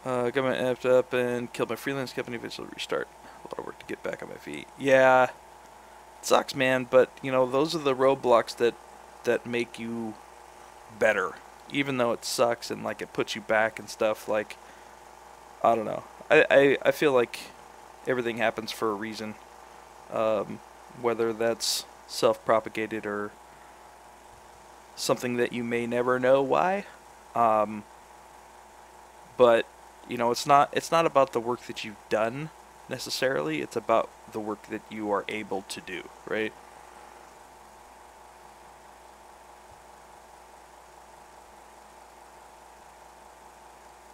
Got my app up and killed my freelance company. Eventually restart. A lot of work to get back on my feet. Yeah. Sucks, man, but you know, those are the roadblocks that make you better, even though it sucks and like it puts you back and stuff. Like, I don't know, I feel like everything happens for a reason, whether that's self-propagated or something that you may never know why, but you know, it's not about the work that you've done necessarily, it's about the work that you are able to do, right?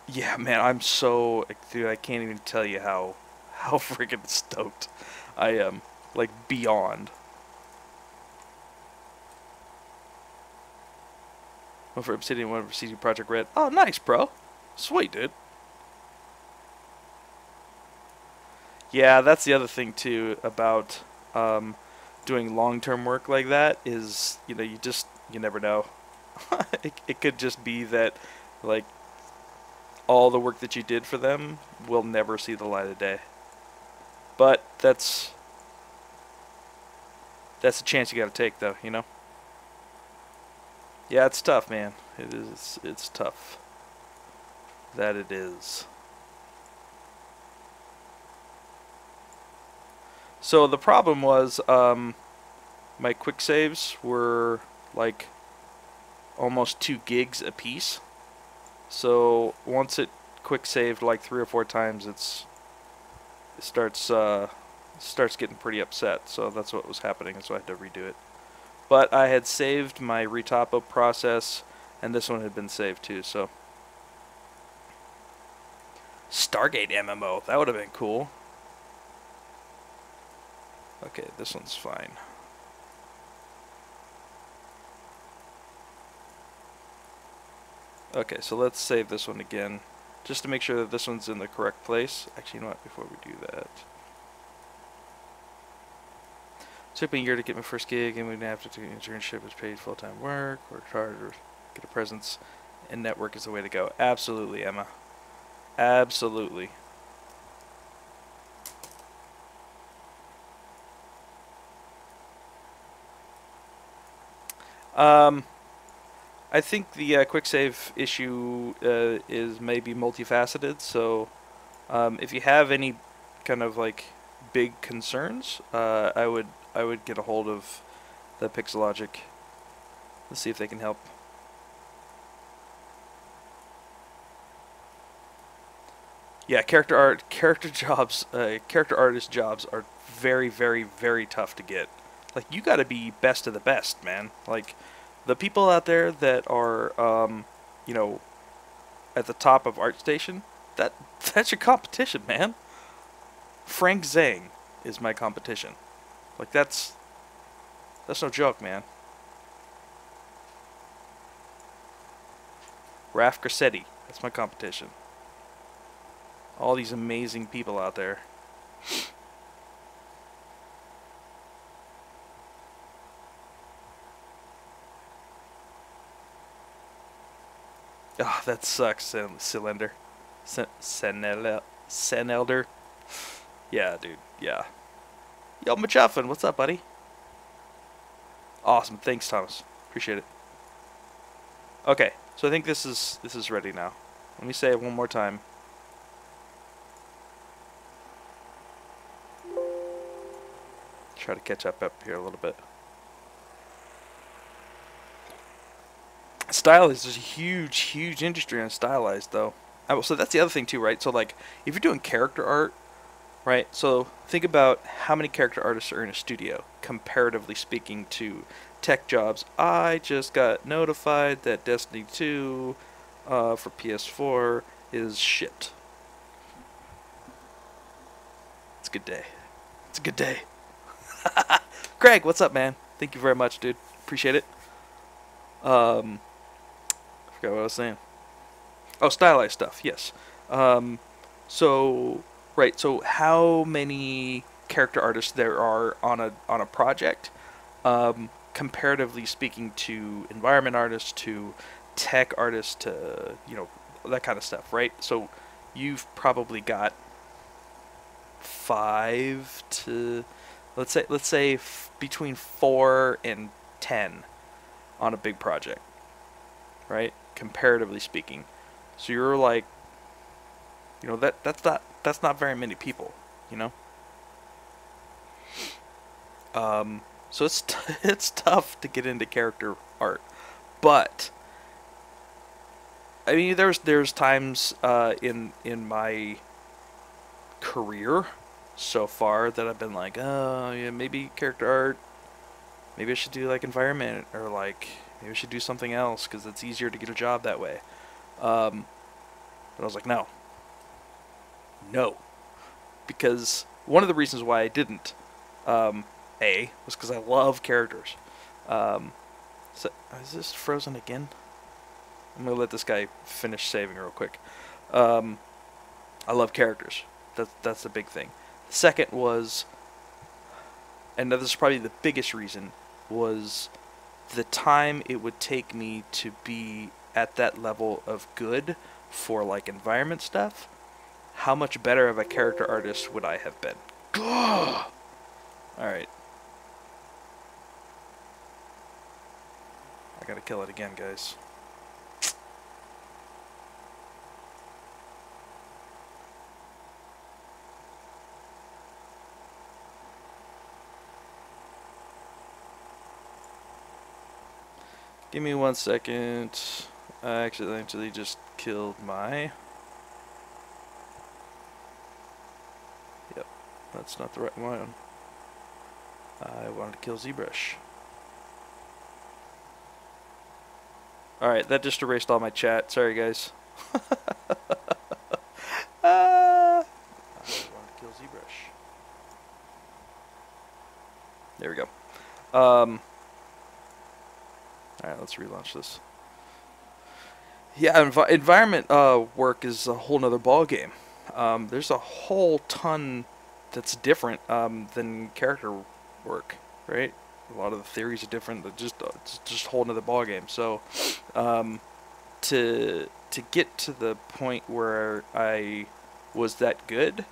Yeah, man, I'm so, dude, I can't even tell you how freaking stoked I am, like, beyond. One for Obsidian, one for CD Projekt Red. Oh, nice, bro. Sweet, dude. Yeah, that's the other thing too about doing long-term work like that is, you know, you never know. It could just be that, like, all the work that you did for them will never see the light of day. But that's a chance you got to take, though, you know? Yeah, it's tough, man. It's tough. That it is. So the problem was, my quick saves were like almost 2 gigs a piece. So once it quick saved like 3 or 4 times, it starts getting pretty upset. So that's what was happening, so I had to redo it. But I had saved my retopo process, and this one had been saved too. So Stargate MMO, that would have been cool. Okay, this one's fine. Okay, so let's save this one again, just to make sure that this one's in the correct place. Actually, you know what, before we do that. It took me a year to get my first gig, and we didn't have to do internship as paid full-time work, worked hard, or get a presence, and network is the way to go. Absolutely, Emma. Absolutely. I think the quick save issue is maybe multifaceted. So, if you have any kind of like big concerns, I would get a hold of the Pixelogic. Let's see if they can help. Yeah, character artist jobs are very, very, very tough to get. Like, you got to be best of the best, man. Like, the people out there that are, you know, at the top of ArtStation, that's your competition, man. Frank Zhang is my competition. Like, that's no joke, man. Raf Grassetti, that's my competition. All these amazing people out there. Ah, oh, that sucks, Cylinder. Senelder. Yeah, dude, yeah. Yo, Machuffin, what's up, buddy? Awesome, thanks, Thomas. Appreciate it. Okay, so I think this is ready now. Let me say it one more time. Try to catch up here a little bit. Stylized, there's a huge industry on stylized, though. So that's the other thing too, right? So like, if you're doing character art, right? So think about how many character artists are in a studio, comparatively speaking to tech jobs. I just got notified that Destiny 2 for PS4 is shipped. It's a good day. It's a good day. Greg, what's up, man? Thank you very much, dude. Appreciate it. I forgot what I was saying. Oh, stylized stuff. Yes. So right. So how many character artists there are on a project? Comparatively speaking to environment artists, to tech artists, to that kind of stuff, right? So you've probably got 5 to let's say between 4 and 10 on a big project, right? Comparatively speaking, so you're like, that's not very many people, So it's tough to get into character art, but I mean, there's times in my career so far that I've been like, oh yeah, maybe character art, maybe I should do like environment, or like maybe I should do something else because it's easier to get a job that way. But I was like, no, because one of the reasons why I didn't, was because I love characters. So is this frozen again? I'm gonna let this guy finish saving real quick. I love characters. That's the big thing. The second was, and this is probably the biggest reason, was the time it would take me to be at that level of good for like environment stuff, how much better of a character artist would I have been? Alright. I gotta kill it again, guys. Give me 1 second. I accidentally just killed my... Yep, that's not the right one. I wanted to kill ZBrush. Alright, that just erased all my chat. Sorry, guys. I wanted to kill ZBrush. There we go. Alright, let's relaunch this. Yeah, environment work is a whole nother ballgame. There's a whole ton that's different than character work, right? A lot of the theories are different. It's just a whole nother ballgame. So, to get to the point where I was that good,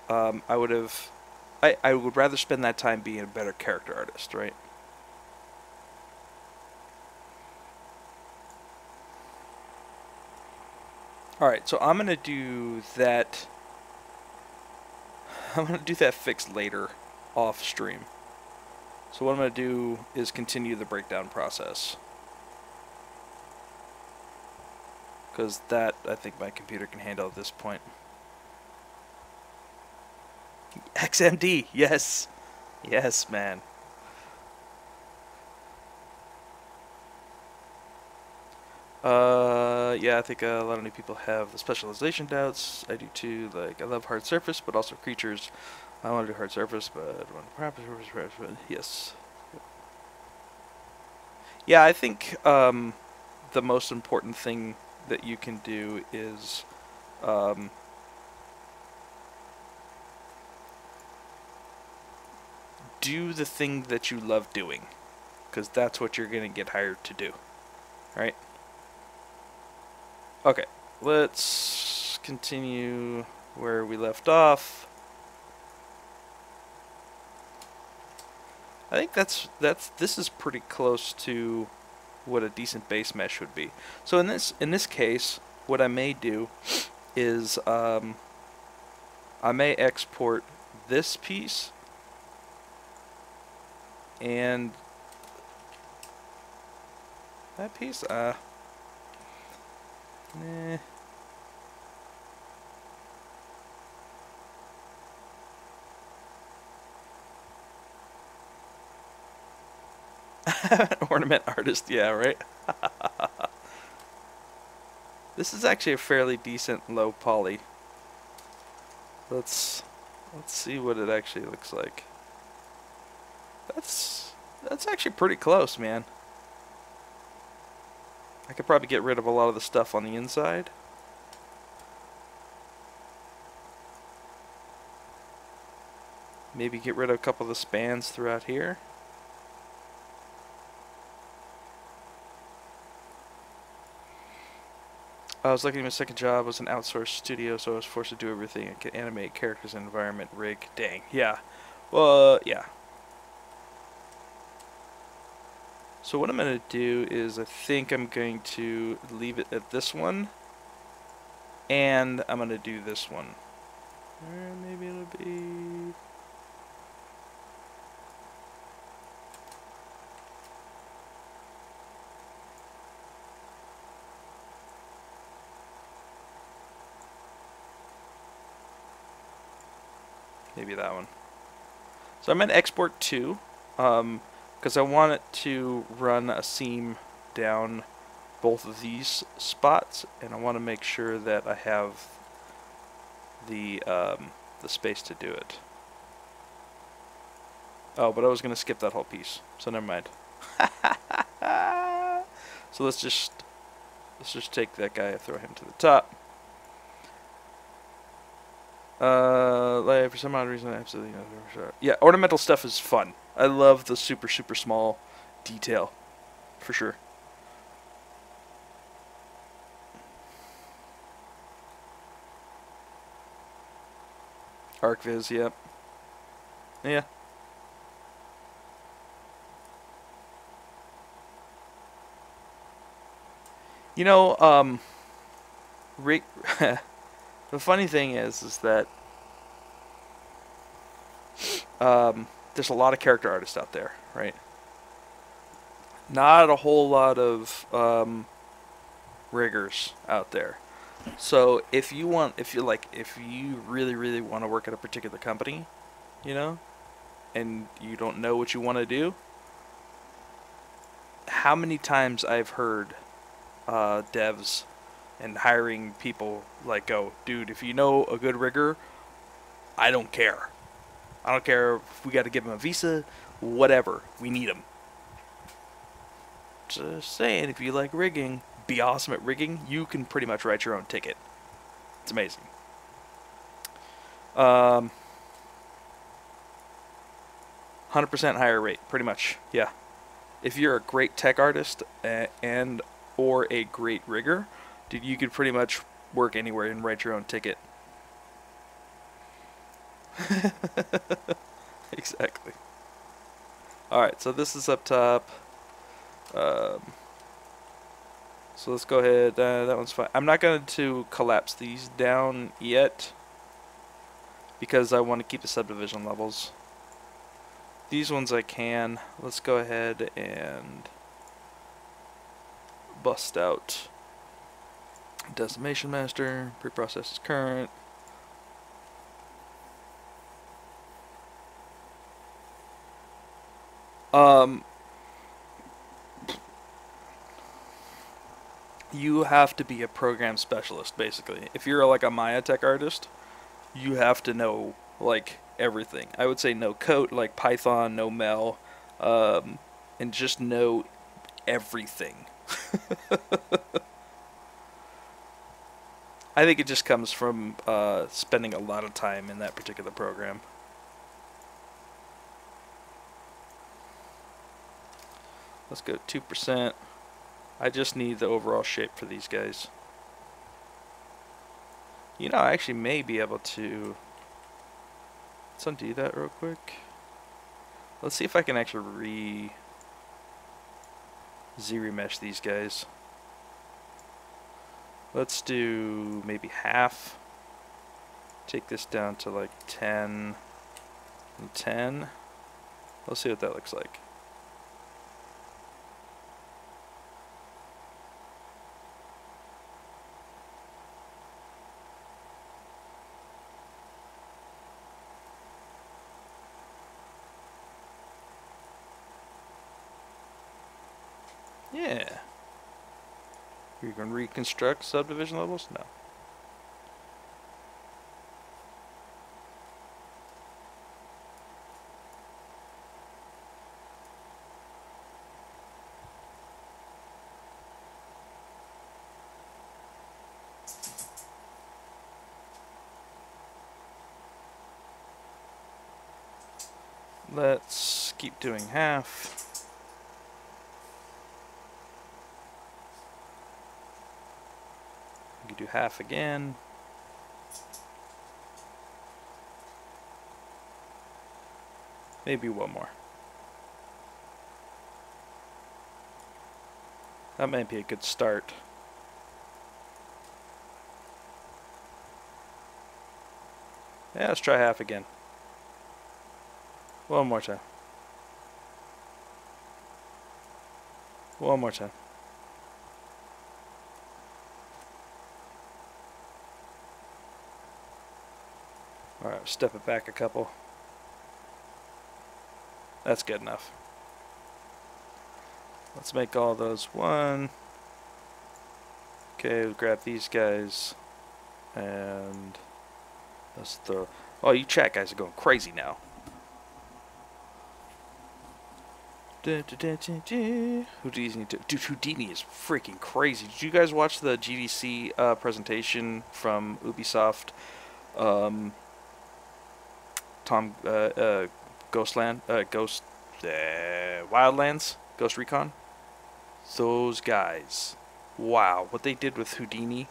I would rather spend that time being a better character artist, right? Alright, so I'm gonna do that. I'm gonna do that fix later off stream. So what I'm gonna do is continue the breakdown process, because that I think my computer can handle at this point. XMD, yes, yes, man. Yeah, I think a lot of new people have the specialization doubts. I do too. Like, I love hard surface, but also creatures. I want to do hard surface, but I want proper surface. But yes. Yeah, I think the most important thing that you can do is do the thing that you love doing, because that's what you're going to get hired to do, right? Okay, let's continue where we left off. I think this is pretty close to what a decent base mesh would be. So in this case, what I may do is I may export this piece and that piece. Nah. Ornament artist, yeah, right? This is actually a fairly decent low poly. Let's see what it actually looks like. That's actually pretty close, man. I could probably get rid of a lot of the stuff on the inside. Maybe get rid of a couple of the spans throughout here. I was lucky my second job was an outsourced studio, so I was forced to do everything. I could animate characters, environment, rig. Dang, yeah. Well, yeah. So what I'm going to do is I think I'm going to leave it at this one. And I'm going to do this one. Or maybe it'll be... maybe that one. So I'm going to export 2. Because I want it to run a seam down both of these spots, and I want to make sure that I have the space to do it. Oh, but I was going to skip that whole piece, so never mind. So let's just take that guy and throw him to the top. Like, for some odd reason, I absolutely know. Yeah, ornamental stuff is fun. I love the super small detail, for sure. ArcViz, yep. Yeah. You know, Rick, the funny thing is that there's a lot of character artists out there, right? Not a whole lot of riggers out there. So if you really, really want to work at a particular company, you know, and you don't know what you want to do, how many times I've heard devs and hiring people like go, dude, if you know a good rigger, I don't care. I don't care if we got to give him a visa, whatever. We need him. Just saying, if you like rigging, be awesome at rigging, you can pretty much write your own ticket. It's amazing. 100% higher rate, pretty much. Yeah. If you're a great tech artist and or a great rigger, dude, you could pretty much work anywhere and write your own ticket. Exactly. Alright, so this is up top. So let's go ahead. That one's fine. I'm not going to collapse these down yet because I want to keep the subdivision levels. These ones I can. Let's go ahead and bust out decimation master, preprocess is current. You have to be a program specialist, basically. If you're like a Maya tech artist, you have to know like everything. I would say no code, like Python, no Mel, and just know everything. I think it just comes from spending a lot of time in that particular program. Let's go 2%. I just need the overall shape for these guys. You know, I actually may be able to... Let's undo that real quick. Let's see if I can actually Z-remesh these guys. Let's do maybe half. Take this down to like 10 and 10. Let's see what that looks like. Yeah. You're going to reconstruct subdivision levels? No. Let's keep doing half. We can do half again. Maybe one more. That might be a good start. Yeah, let's try half again. One more time. One more time. Alright, step it back a couple. That's good enough. Let's make all those one. Okay, we'll grab these guys. And let's throw... Oh, you chat guys are going crazy now. Houdini, dude, Houdini is freaking crazy. Did you guys watch the GDC presentation from Ubisoft? Wildlands, Ghost Recon. Those guys, wow, what they did with Houdini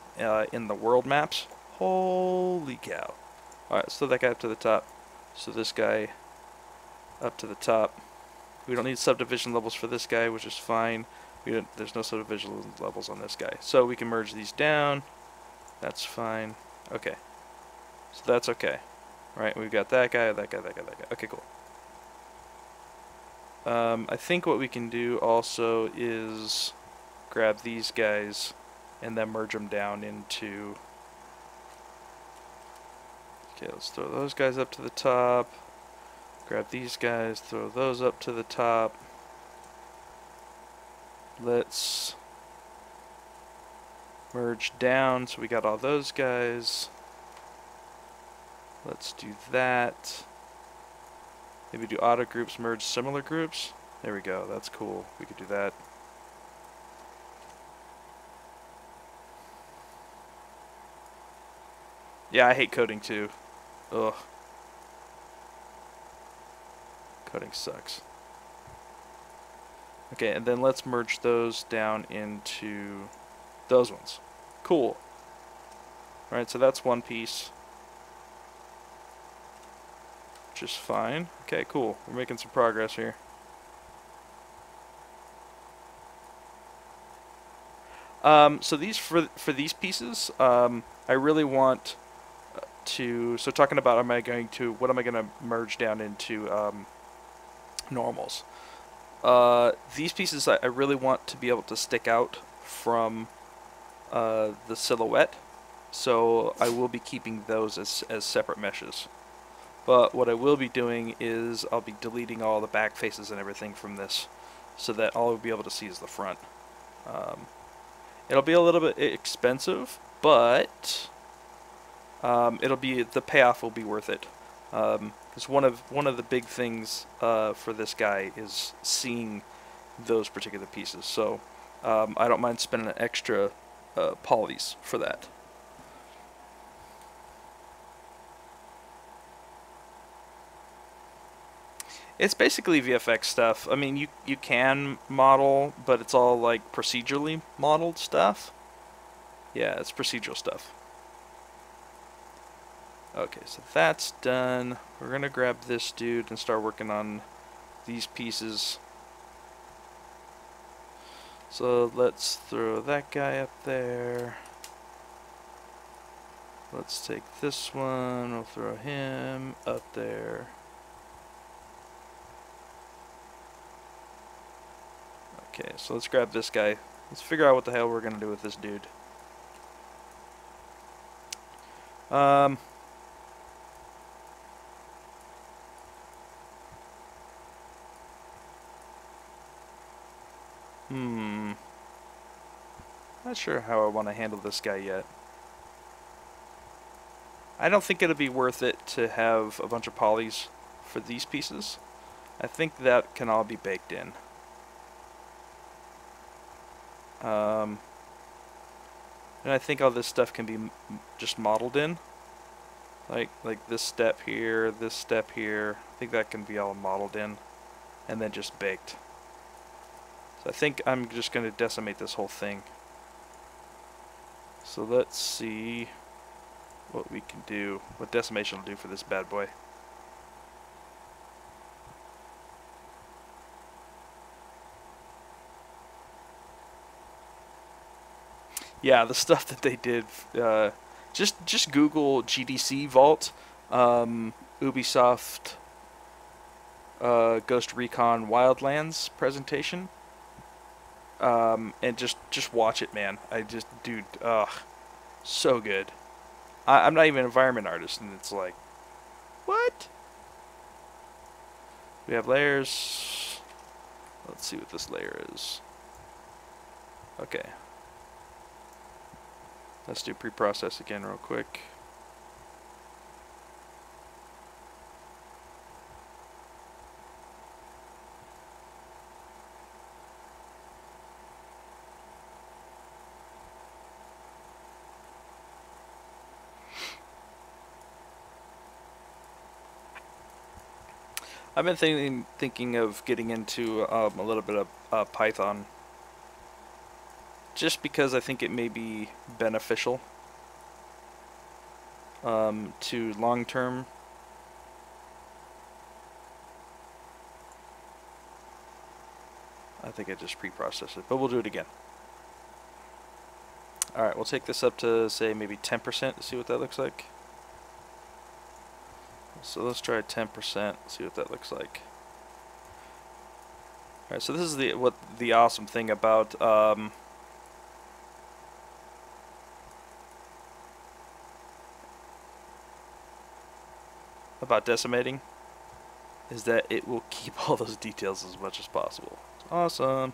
in the world maps, holy cow. Alright, so that guy up to the top. So this guy up to the top. We don't need subdivision levels for this guy, which is fine. There's no subdivision levels on this guy. So we can merge these down. That's fine. Okay. So that's okay. Right, we've got that guy, that guy, that guy, that guy. Okay, cool. I think what we can do also is grab these guys and then merge them down into... Okay, let's throw those guys up to the top. Grab these guys, throw those up to the top. Let's merge down so we got all those guys. Let's do that. Maybe do auto groups, merge similar groups. There we go, that's cool. We could do that. Yeah, I hate coding too. Ugh. Coding sucks. Okay, and then let's merge those down into those ones. Cool. Alright, so that's one piece. Just fine. Okay, cool. We're making some progress here. So these for these pieces, I really want to. So talking about, what am I going to merge down into normals? These pieces I really want to be able to stick out from the silhouette, so I will be keeping those as separate meshes. But what I will be doing is I'll be deleting all the back faces and everything from this, so that all we'll be able to see is the front. It'll be a little bit expensive, but the payoff will be worth it. Because one of the big things for this guy is seeing those particular pieces. So I don't mind spending an extra polys for that. It's basically VFX stuff. I mean, you can model, but it's all like procedurally modeled stuff. Yeah, it's procedural stuff. Okay, so that's done. We're gonna grab this dude and start working on these pieces. So let's throw that guy up there. Let's take this one, we'll throw him up there. Okay, so let's grab this guy. Let's figure out what the hell we're gonna do with this dude. Not sure how I want to handle this guy yet. I don't think it'll be worth it to have a bunch of polys for these pieces. I think that can all be baked in. And I think all this stuff can be just modeled in. Like this step here, this step here. I think that can be all modeled in and then just baked. So I think I'm just going to decimate this whole thing. So let's see what we can do, what decimation will do for this bad boy. Yeah, the stuff that they did, just Google GDC Vault, Ubisoft Ghost Recon Wildlands presentation. And just watch it, man. Dude, so good. I'm not even an environment artist, and it's like, what? We have layers. Let's see what this layer is. Okay. Let's do pre-process again real quick. I've been thinking of getting into a little bit of Python, just because I think it may be beneficial. to long term. I think I just pre-processed it, but we'll do it again. Alright, we'll take this up to, say, maybe 10% to see what that looks like. So let's try 10%, see what that looks like. Alright, so this is the awesome thing about decimating, is that it will keep all those details as much as possible. It's awesome.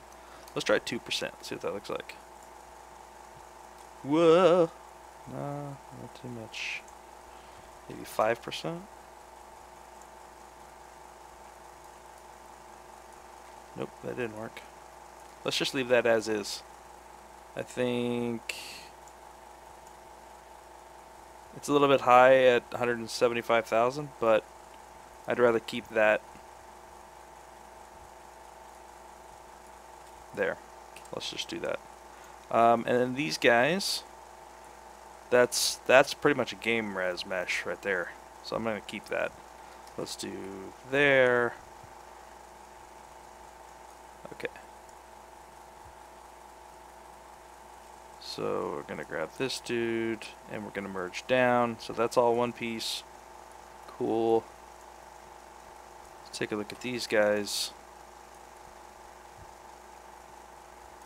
Let's try 2%, see what that looks like. Whoa! No, not too much. Maybe 5%? Nope, that didn't work. Let's just leave that as is. I think it's a little bit high at 175,000, but I'd rather keep that there. Let's just do that. And then these guys, that's pretty much a game res mesh right there. So I'm going to keep that. Let's do there. Okay. So we're going to grab this dude and we're going to merge down. So that's all one piece. Cool. Let's take a look at these guys.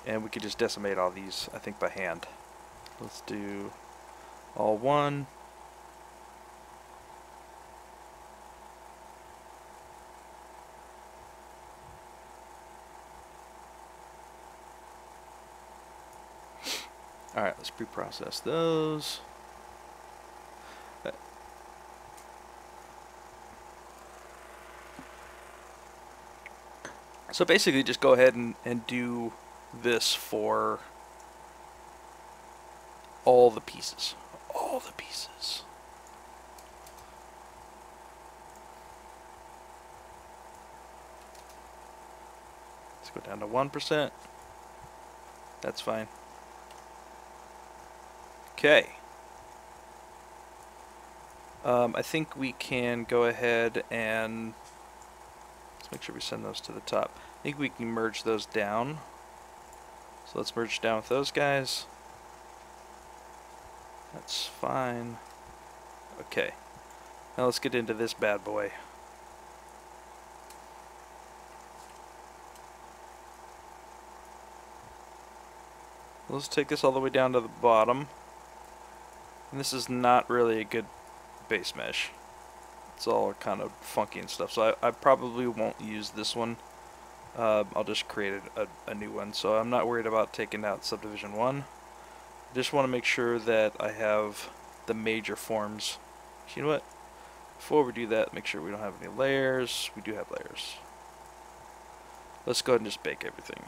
And we could just decimate all these, I think, by hand. Let's do all one. Alright, let's pre-process those. So basically just go ahead and do this for all the pieces. All the pieces. Let's go down to 1%. That's fine. Okay. I think we can go ahead and let's make sure we send those to the top. I think we can merge those down. So let's merge down with those guys. That's fine. Okay. Now let's get into this bad boy. Let's take this all the way down to the bottom. And this is not really a good base mesh. It's all kind of funky and stuff. So I probably won't use this one. I'll just create a new one. So I'm not worried about taking out subdivision 1. Just want to make sure that I have the major forms. You know what? Before we do that, make sure we don't have any layers. We do have layers. Let's go ahead and just bake everything.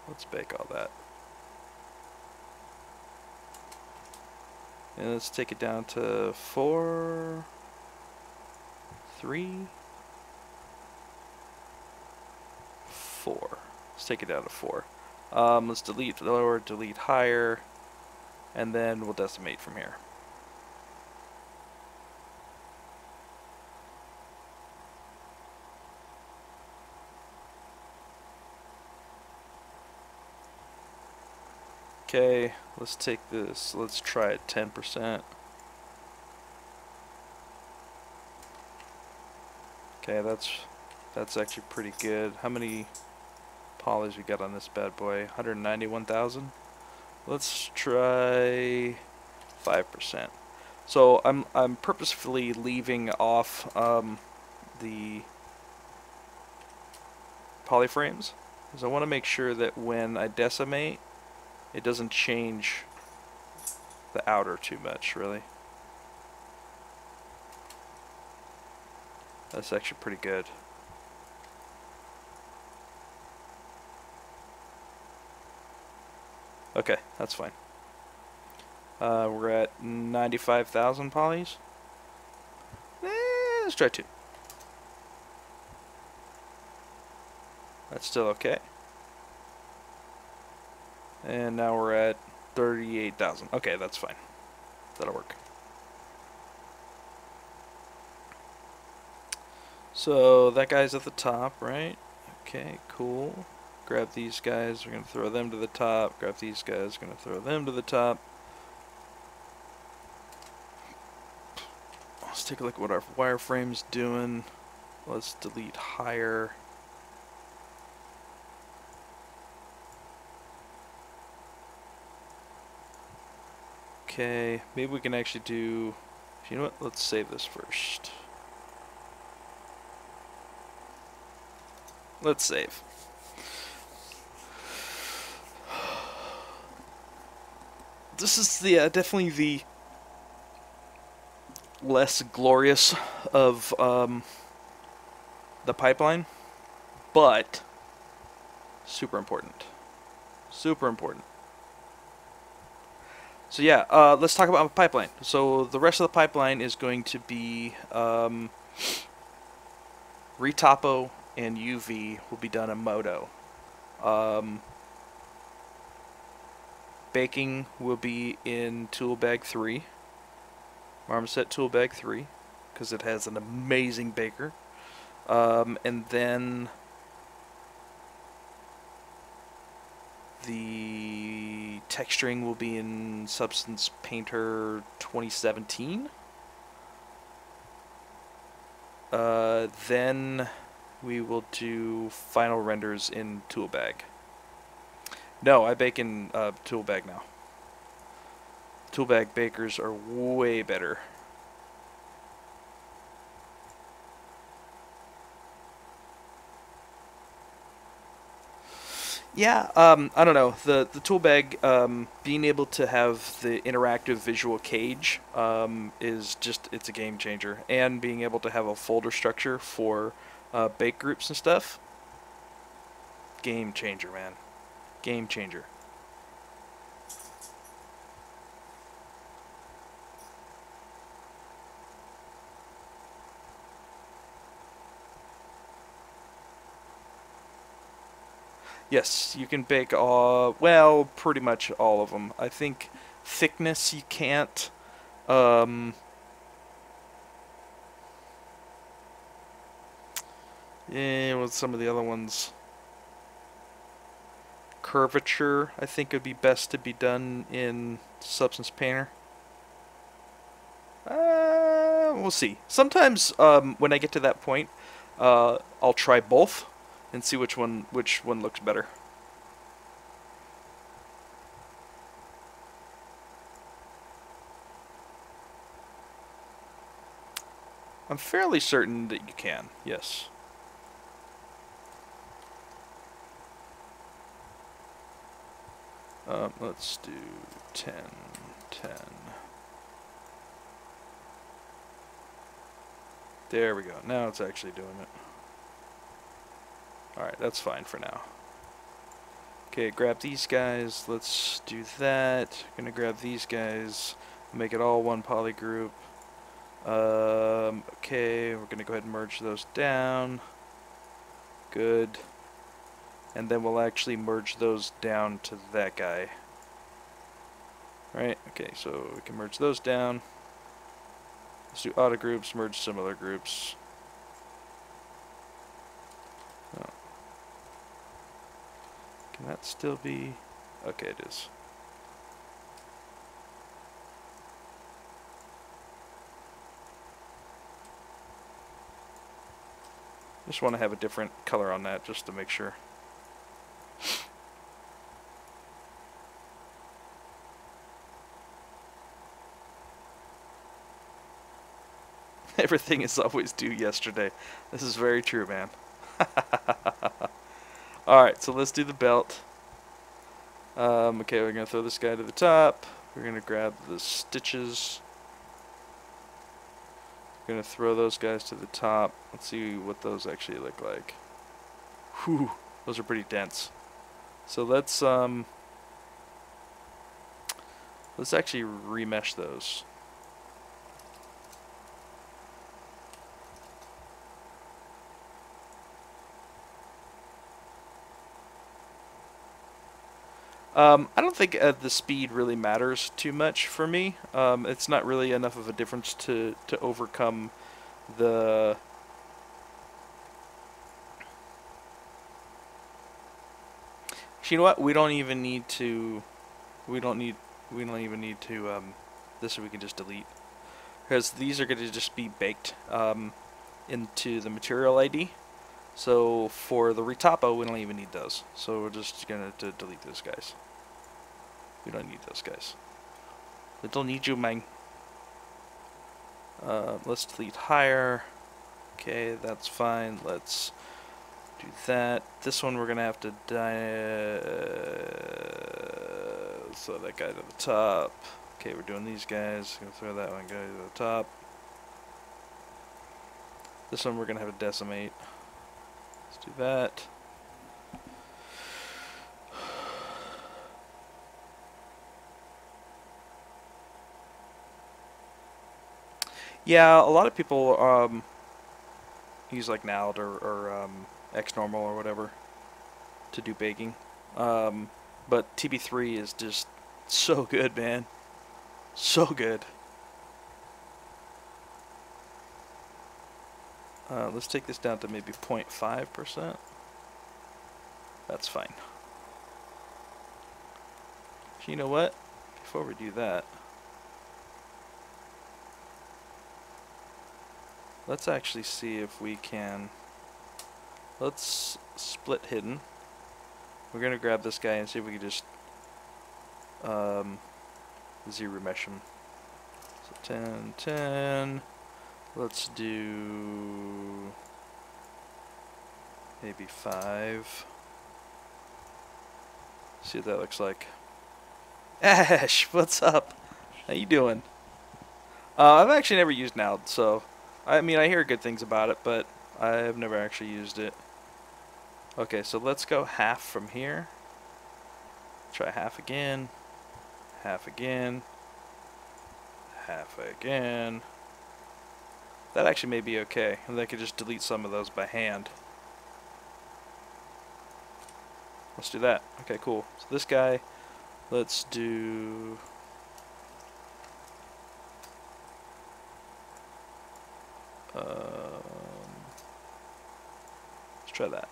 Let's bake all that. And let's take it down to 4, 3, 4. Let's take it down to 4. Let's delete lower, delete higher, and then we'll decimate from here. Okay, let's take this, let's try it 10%. Okay, that's actually pretty good. How many polys we got on this bad boy? 191,000. Let's try 5%. So I'm purposefully leaving off the polyframes because I want to make sure that when I decimate, it doesn't change the outer too much, really. That's actually pretty good. Okay, that's fine. We're at 95,000 polys. Let's try 2. That's still okay. And now we're at 38,000. Okay, that's fine. That'll work. So that guy's at the top, right? Okay, cool. Grab these guys, we're going to throw them to the top. Grab these guys, going to throw them to the top. Let's take a look at what our wireframe's doing. Let's delete higher. Okay, maybe we can actually do... You know what? Let's save this first. Let's save. This is the definitely the less glorious of the pipeline, but super important. Super important. So yeah, let's talk about the pipeline. So the rest of the pipeline is going to be retopo and UV will be done in Modo. Baking will be in Toolbag 3, Marmoset Toolbag 3, because it has an amazing baker. And then the texturing will be in Substance Painter 2017. Then we will do final renders in Toolbag. No, I bake in Toolbag now. Toolbag bakers are way better. Yeah, I don't know. The Toolbag, being able to have the interactive visual cage is just, it's a game changer. And being able to have a folder structure for bake groups and stuff, game changer, man. Game changer. Yes, you can bake all, well, pretty much all of them. I think thickness you can't. Yeah, with some of the other ones. Curvature, I think would be best to be done in Substance Painter. We'll see. Sometimes when I get to that point, I'll try both and see which one looks better. I'm fairly certain that you can, yes. Let's do 10, 10. There we go. Now it's actually doing it. Alright, that's fine for now. Okay, grab these guys. Let's do that. Gonna grab these guys. Make it all one poly group. Okay, we're gonna go ahead and merge those down. Good. And then we'll actually merge those down to that guy. Right, okay, so we can merge those down. Let's do auto groups, merge similar groups. Oh. Can that still be? Okay, it is. Just want to have a different color on that just to make sure. Everything is always due yesterday. This is very true, man. Alright, so let's do the belt. Okay, we're going to throw this guy to the top. We're going to grab the stitches. We're going to throw those guys to the top. Let's see what those actually look like. Whew, those are pretty dense. So let's actually remesh those. I don't think the speed really matters too much for me. It's not really enough of a difference to overcome the You know what? We don't even need to. We don't even need to. This we can just delete, because these are going to just be baked into the material ID. So for the retopo, we don't even need those. So we're just going to delete those guys. We don't need those guys. We don't need you, man. Let's delete higher. Okay, that's fine. Let's do that. This one we're going to have to so that guy to the top. Okay, we're doing these guys. Gonna throw that one guy to the top. This one we're going to have to decimate. Let's do that. Yeah, a lot of people use like Nald or XNormal or whatever to do baking. But TB3 is just so good, man. So good. Let's take this down to maybe 0.5%. That's fine. You know what? Before we do that, let's actually see if we can. Let's split hidden. We're gonna grab this guy and see if we can just ZBrush him. So 10, 10. Let's do maybe 5. See what that looks like. Ash, what's up? How you doing? I've actually never used Nald, so I mean I hear good things about it, but I've never actually used it. Okay, so let's go half from here. Try half again. Half again. Half again. That actually may be okay. And I could just delete some of those by hand. Let's do that. Okay, cool. So this guy, let's do... let's try that.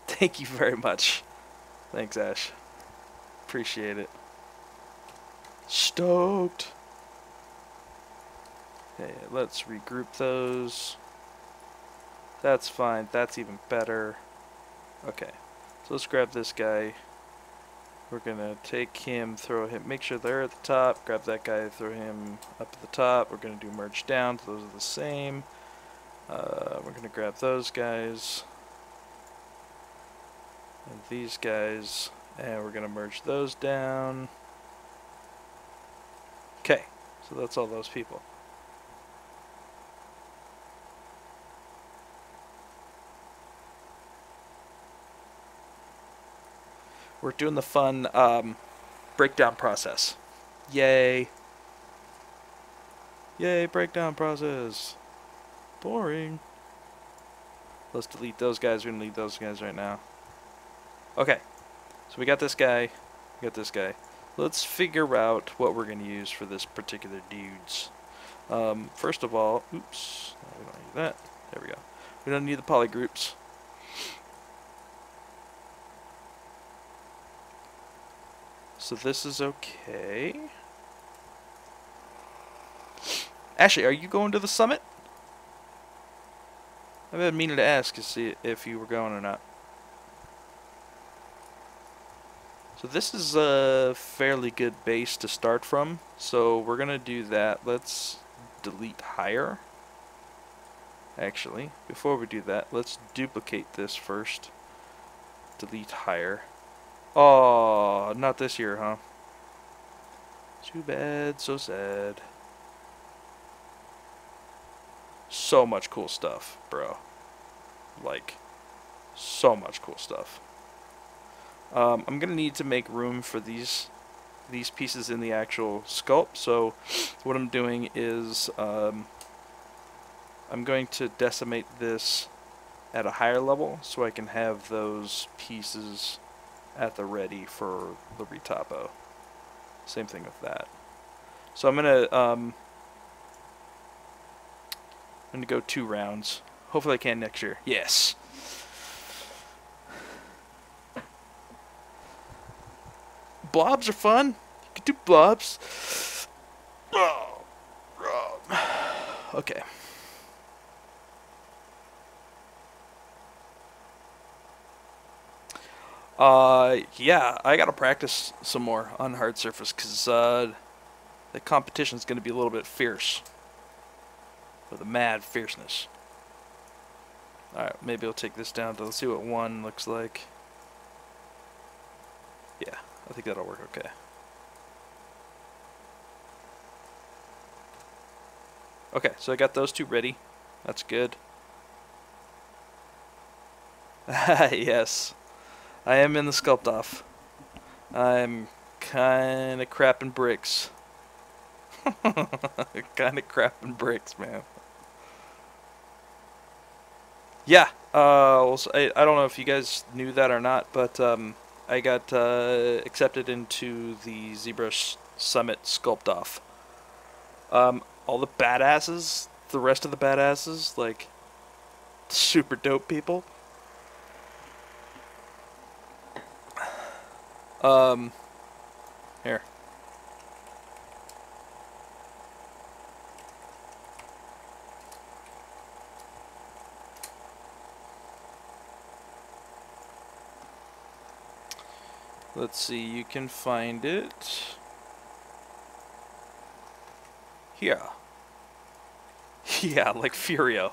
Thank you very much. Thanks, Ash. Appreciate it. Stoked. Okay, let's regroup those. That's fine. That's even better. Okay, so let's grab this guy. We're gonna take him, throw him, make sure they're at the top. Grab that guy, throw him up at the top. We're gonna do merge down, so those are the same. We're gonna grab those guys and these guys, and we're gonna merge those down. Okay, so that's all those people. We're doing the fun breakdown process. Yay. Yay, breakdown process. Boring. Let's delete those guys. We're going to leave those guys right now. Okay. So we got this guy. We got this guy. Let's figure out what we're going to use for this particular dudes. First of all, oops. No, we don't need that. There we go. We don't need the polygroups. So this is okay. Ashley, are you going to the summit? I've been meaning to ask to see if you were going or not. So this is a fairly good base to start from. So we're going to do that. Let's delete higher. Actually, before we do that, let's duplicate this first. Delete higher. Oh, not this year, huh? Too bad, so sad. So much cool stuff, bro. Like, so much cool stuff. I'm gonna need to make room for these pieces in the actual sculpt. So, what I'm doing is I'm going to decimate this at a higher level so I can have those pieces at the ready for the retopo. Same thing with that. So I'm gonna go 2 rounds. Hopefully I can next year. Yes. Blobs are fun. You can do blobs. Oh, okay. Yeah, I gotta practice some more on hard surface because the competition's gonna be a little bit fierce, with a mad fierceness. All right, maybe I'll take this down to let's see what 1 looks like. Yeah, I think that'll work okay. Okay, so I got those 2 ready. That's good. Yes, I am in the sculpt off. I'm kind of crapping bricks. Kind of crapping bricks, man. Yeah, well, I don't know if you guys knew that or not, but I got accepted into the ZBrush Summit Sculpt Off. All the badasses, the rest of the badasses, like, super dope people. Here. Let's see, you can find it here. Yeah, like Furio.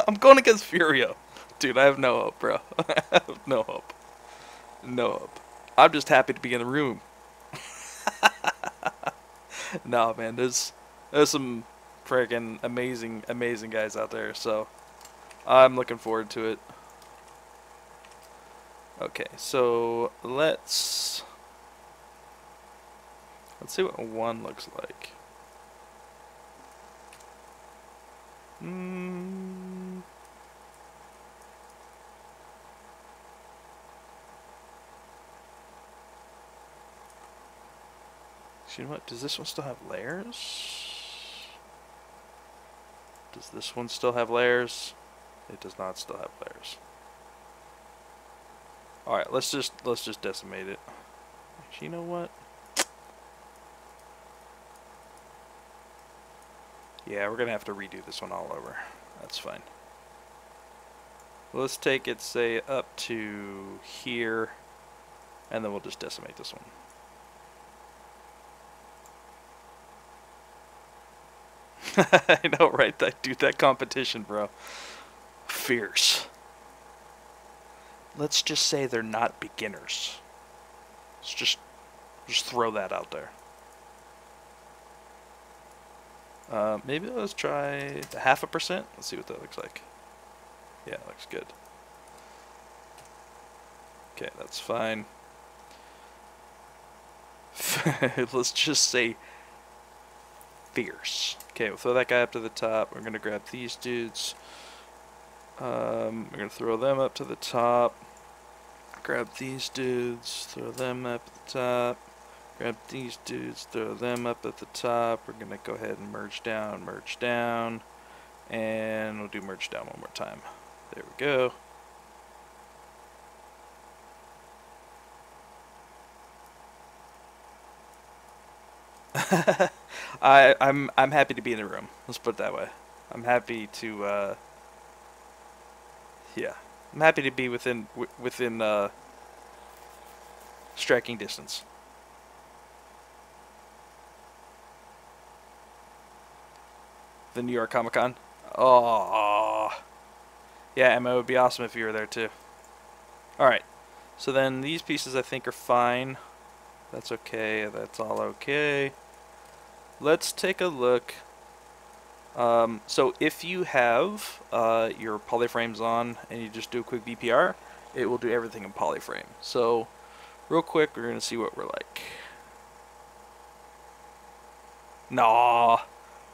I'm going against Furio. Dude, I have no hope, bro. I have no hope. No hope. I'm just happy to be in the room. No, man, there's some friggin' amazing guys out there, so I'm looking forward to it. Okay, so let's see what 1 looks like. You know what? Does this one still have layers? Does this one still have layers? It does not still have layers. All right, let's just decimate it. Actually, you know what? Yeah, we're gonna have to redo this one all over. That's fine. Let's take it, say, up to here, and then we'll just decimate this one. I know, right? That competition, bro. Fierce. Let's just say they're not beginners. Let's just throw that out there. Maybe let's try 0.5%. Let's see what that looks like. Yeah, it looks good. Okay, that's fine. Let's just say fierce. Okay, we'll throw that guy up to the top. We're going to grab these dudes. We're going to throw them up to the top. Grab these dudes, throw them up at the top. Grab these dudes, throw them up at the top. We're going to go ahead and merge down. And we'll do merge down one more time. There we go. I'm happy to be in the room. Let's put it that way. I'm happy to yeah. I'm happy to be within striking distance. The New York Comic Con. Oh. Yeah, Emma, it would be awesome if you were there too. Alright. So then these pieces I think are fine. That's okay. That's all okay. Let's take a look. So if you have your polyframes on and you just do a quick VPR, it will do everything in polyframe. So real quick, we're gonna see what we're like. No,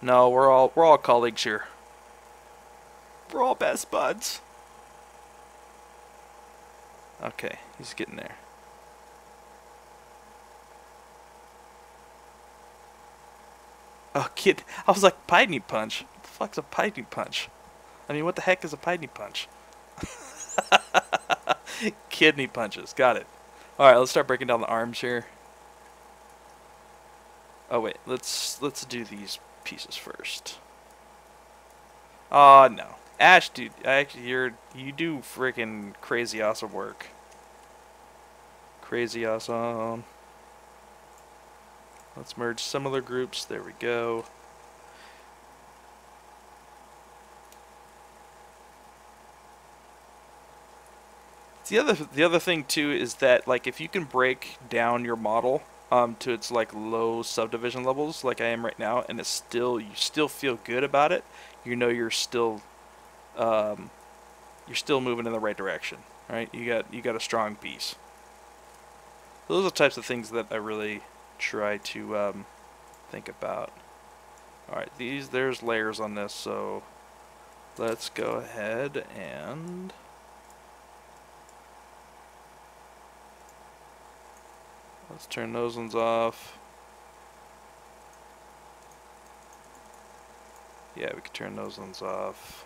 we're all colleagues here. We're all best buds. Okay, he's getting there. Oh, kid. I was like, Pidney Punch? What the fuck's a Pidney Punch? I mean, what the heck is a Pidney Punch? Kidney punches. Got it. Alright, let's start breaking down the arms here. Oh wait, let's do these pieces first. Oh no, Ash, dude, you do freaking crazy awesome work. Crazy awesome. Let's merge similar groups. There we go. The other thing too is that, like, if you can break down your model to its like low subdivision levels, like I am right now, and it's still you still feel good about it, you know you're still moving in the right direction, right? You got a strong piece. Those are the types of things that I really try to think about. All right, there's layers on this, so let's go ahead and let's turn those ones off. Yeah, we can turn those ones off.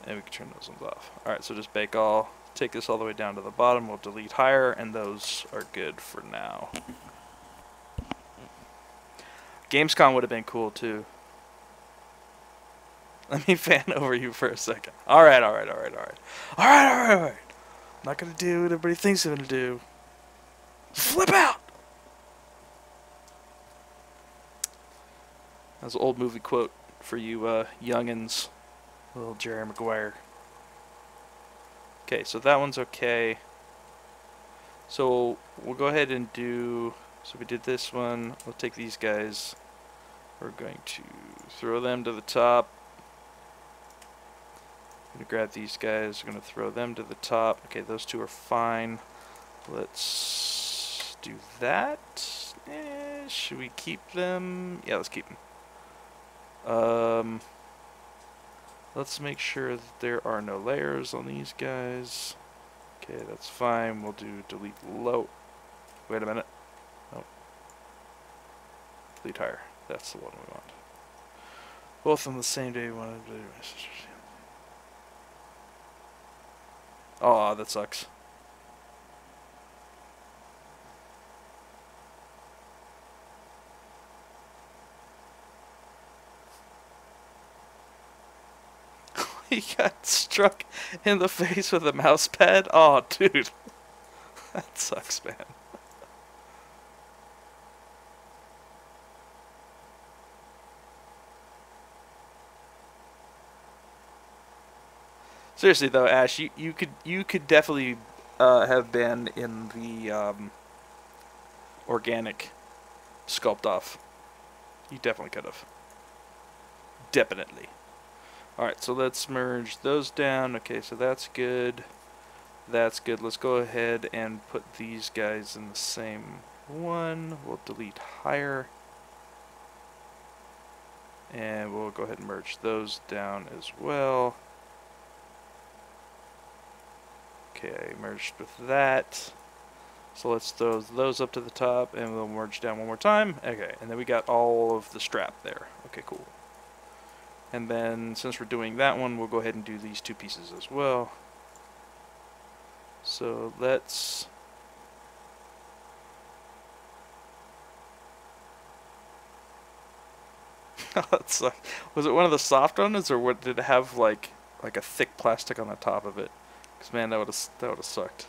And we can turn those ones off. Alright, so just bake all. Take this all the way down to the bottom. We'll delete higher, and those are good for now. Gamescom would have been cool, too. Let me fan over you for a second. Alright. I'm not going to do what everybody thinks I'm going to do. Flip out! That's an old movie quote for you youngins. Little Jerry Maguire. Okay, so that one's okay. So we'll go ahead and do... So we did this one. We'll take these guys. We're going to throw them to the top. I'm going to grab these guys. We're going to throw them to the top. Okay, those two are fine. Let's do that. Should we keep them? Yeah, let's keep them. Let's make sure that there are no layers on these guys. Okay, that's fine. We'll do delete low. Wait a minute. Oh. Delete higher. That's the one we want. Both on the same day. Oh, that sucks. He got struck in the face with a mouse pad? Oh, dude. That sucks, man. Seriously though, Ash, you could definitely have been in the organic sculpt off. You definitely could have. Definitely. Alright, so let's merge those down. Okay, so that's good. That's good. Let's go ahead and put these guys in the same one. We'll delete higher. And we'll go ahead and merge those down as well. Okay, I merged with that. So let's throw those up to the top and we'll merge down one more time. Okay, and then we got all of the strap there. Okay, cool. And then since we're doing that one, we'll go ahead and do these two pieces as well. So let's... Was it one of the soft ones, or what, did it have like a thick plastic on the top of it? Because man, that would have sucked.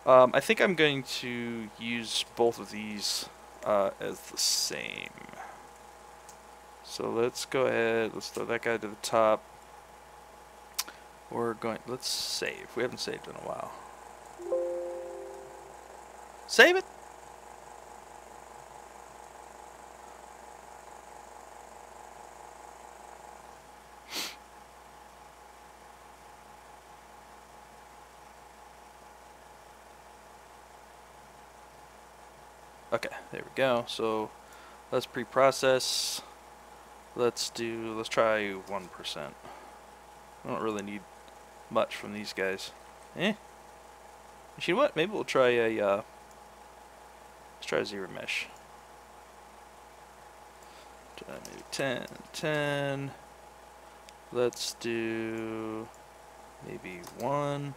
I think I'm going to use both of these as the same. So let's go ahead. Let's throw that guy to the top. Let's save. We haven't saved in a while. Save it. Okay, there we go. So let's pre-process. Let's try 1%. I don't really need much from these guys. You know what? Maybe we'll try a let's try a ZBrush. Maybe 10, 10. Let's do maybe 1.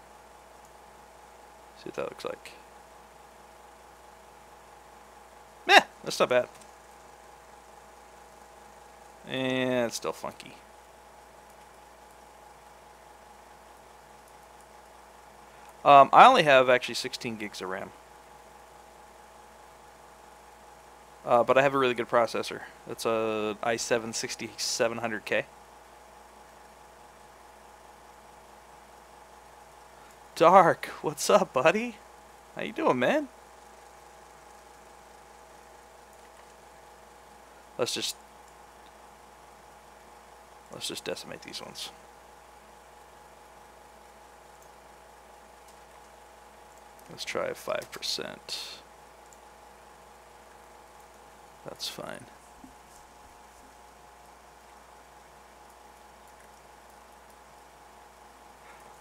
See what that looks like. Meh, that's not bad. And it's still funky. I only have actually 16 gigs of RAM. But I have a really good processor. It's a i7 6700K. Dark, what's up, buddy? How you doing, man? Let's just decimate these ones. Let's try 5%. That's fine.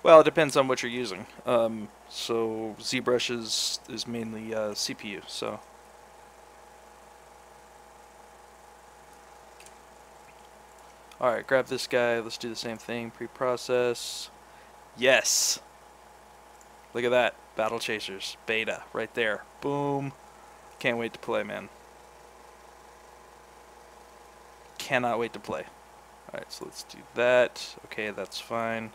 Well, it depends on what you're using. So ZBrush is mainly CPU. So all right, grab this guy. Let's do the same thing. Pre-process. Yes. Look at that. Battle Chasers beta right there. Boom. Can't wait to play, man. Cannot wait to play. All right, so let's do that. Okay, that's fine.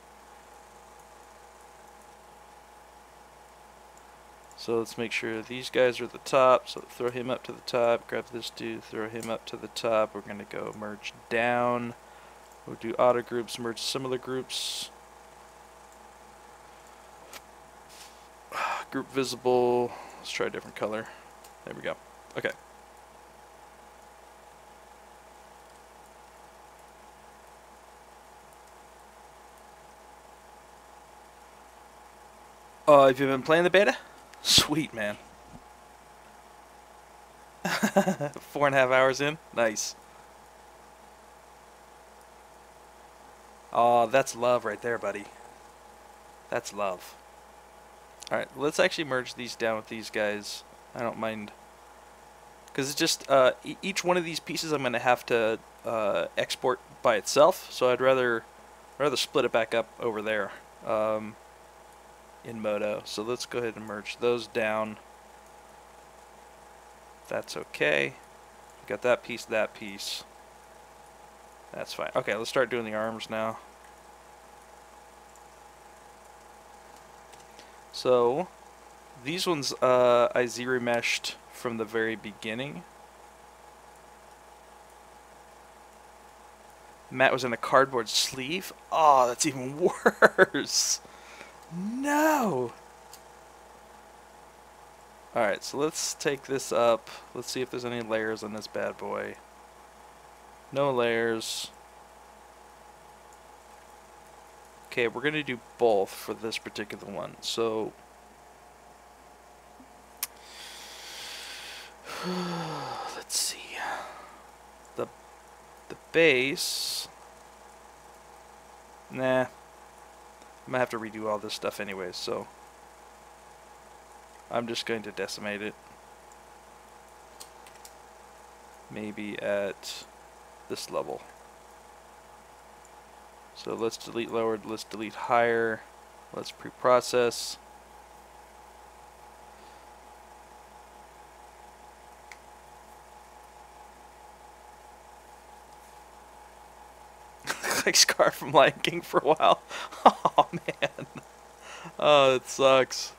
So let's make sure these guys are at the top. So throw him up to the top. Grab this dude, throw him up to the top. We're going to go merge down. We'll do auto groups, merge similar groups. Group visible. Let's try a different color. There we go. Okay. Have you been playing the beta? Sweet, man. 4.5 hours in? Nice. Oh, that's love right there, buddy. That's love. Alright, let's actually merge these down with these guys. I don't mind. Because it's just, each one of these pieces I'm going to have to export by itself. So I'd rather split it back up over there. In Modo. So let's go ahead and merge those down. That's okay. Got that piece, that piece. That's fine. Okay, let's start doing the arms now. So these ones I zero meshed from the very beginning. Matt was in a cardboard sleeve. Oh, that's even worse. No! Alright, so let's take this up. Let's see if there's any layers on this bad boy. No layers. Okay, we're going to do both for this particular one. So, let's see. The base. Nah. I'm going to have to redo all this stuff anyways, so I'm just going to decimate it. Maybe at this level. So let's delete lowered, let's delete higher, let's pre-process. Like Scar from Lion King for a while. Oh man. Oh, it sucks.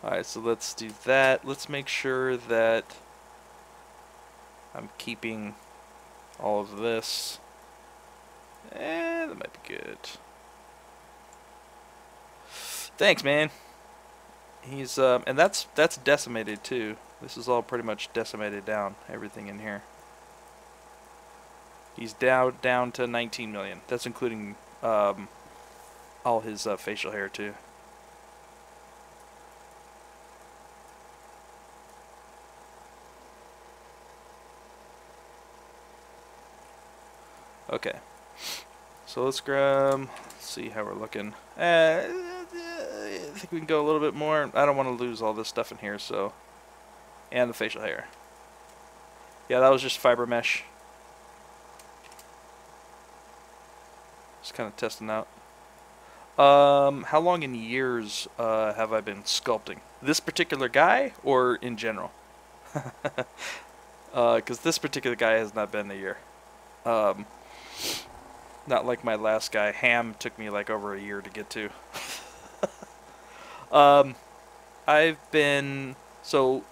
Alright, so let's do that. Let's make sure that I'm keeping all of this. That might be good. Thanks, man. He's and that's decimated too. This is all pretty much decimated down, everything in here. He's down to 19 million. That's including all his facial hair too. Okay, so let's grab. Let's see how we're looking. I think we can go a little bit more. I don't want to lose all this stuff in here, so. And the facial hair. Yeah, that was just fiber mesh. Just kind of testing out. How long in years have I been sculpting? This particular guy or in general? Because this particular guy has not been a year. Um, Not like my last guy. Ham took me like over a year to get to. um, I've been so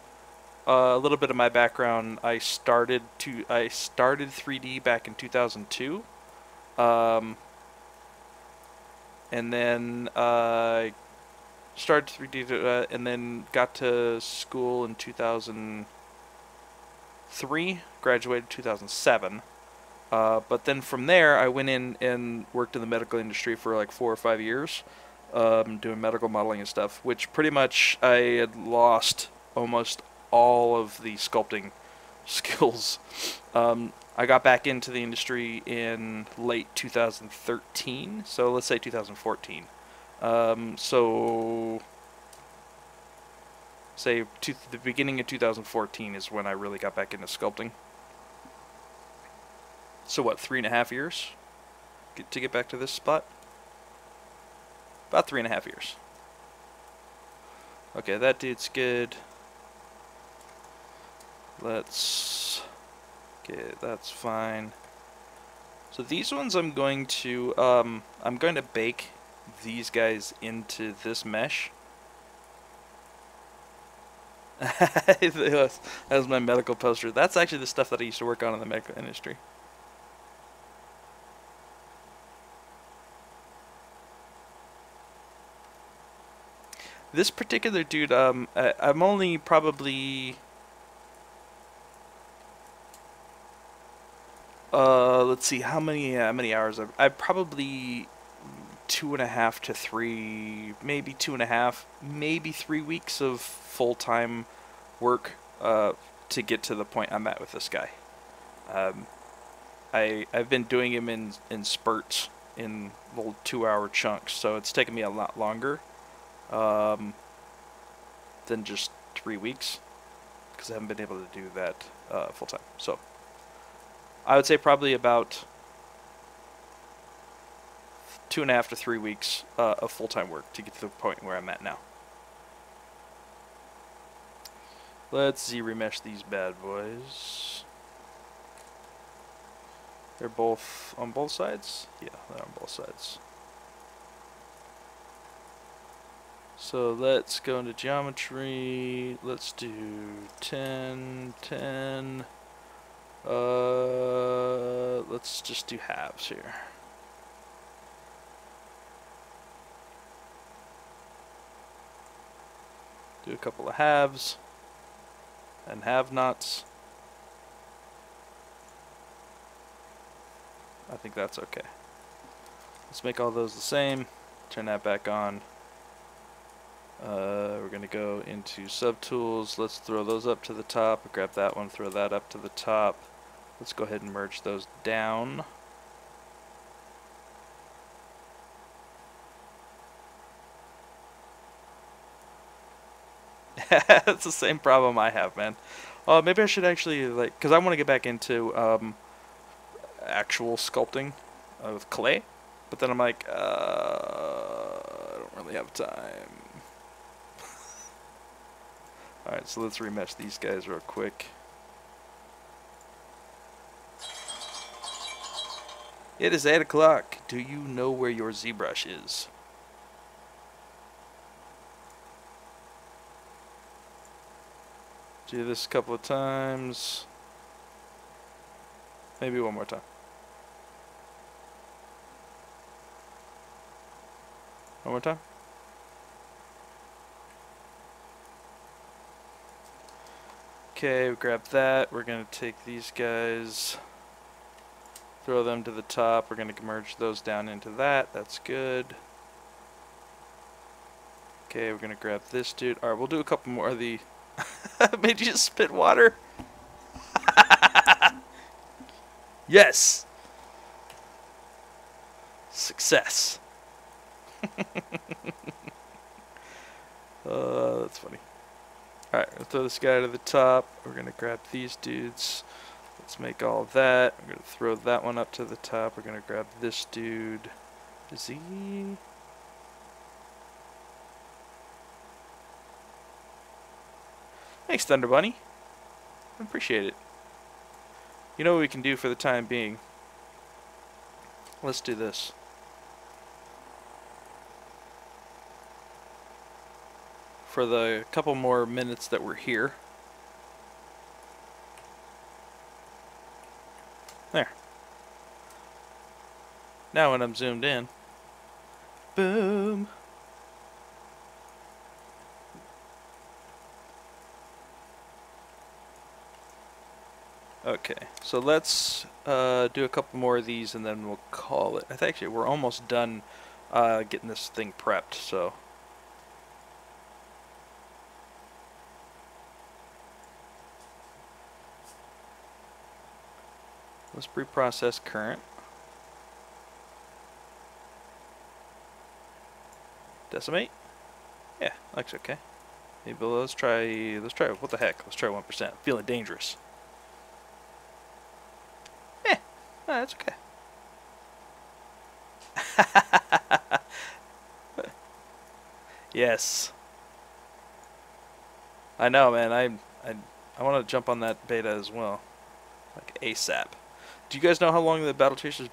a little bit of my background. I started 3D back in 2002, and then started 3D and then got to school in 2003. Graduated 2007. But then from there, I went in and worked in the medical industry for like 4 or 5 years, doing medical modeling and stuff, which pretty much I had lost almost all of the sculpting skills. I got back into the industry in late 2013, so let's say 2014. So, say the beginning of 2014 is when I really got back into sculpting. So what, 3.5 years to get back to this spot? About 3.5 years. Okay, that dude's good. Let's... Okay, that's fine. So these ones I'm going to bake these guys into this mesh. That was my medical poster. That's actually the stuff that I used to work on in the medical industry. This particular dude, I'm only probably, let's see, how many hours? I've probably 2.5 to 3, maybe 2.5, maybe 3 weeks of full-time work to get to the point I'm at with this guy. I've been doing him in spurts, in little 2-hour chunks, so it's taken me a lot longer. Than just 3 weeks, because I haven't been able to do that full time. So I would say probably about 2.5 to 3 weeks of full time work to get to the point where I'm at now. Let's Z-remesh these bad boys. They're both on both sides? Yeah, they're on both sides. So let's go into geometry. Let's do 10, 10. Let's just do halves here. Do a couple of halves and have-nots. I think that's okay. Let's make all those the same. Turn that back on. We're going to go into subtools. Let's throw those up to the top. Grab that one, throw that up to the top. Let's go ahead and merge those down. That's the same problem I have, man. Maybe I should actually, like, because I want to get back into actual sculpting with clay. But then I'm like, I don't really have time. Alright, so let's remesh these guys real quick. It is 8 o'clock. Do you know where your ZBrush is? Do this a couple of times. Maybe one more time. One more time. Okay, we grab that. We're going to take these guys, throw them to the top. We're going to merge those down into that. That's good. Okay, we're going to grab this dude. Alright, we'll do a couple more of the... Made you just spit water? Yes! Success. That's funny. Alright, we'll throw this guy to the top. We're going to grab these dudes. Let's make all of that. We're going to throw that one up to the top. We're going to grab this dude. Is he... Thanks, Thunder Bunny. I appreciate it. You know what we can do for the time being? Let's do this. For the couple more minutes that we're here. There. Now when I'm zoomed in. Boom. Okay, so let's do a couple more of these and then we'll call it. I think actually we're almost done getting this thing prepped, so. Let's preprocess current. Decimate? Yeah, looks okay. Maybe let's try, what the heck, let's try 1%. Feeling dangerous. No, that's okay. Yes. I know, man. I want to jump on that beta as well, like ASAP. Do you guys know how long the Battle Chasers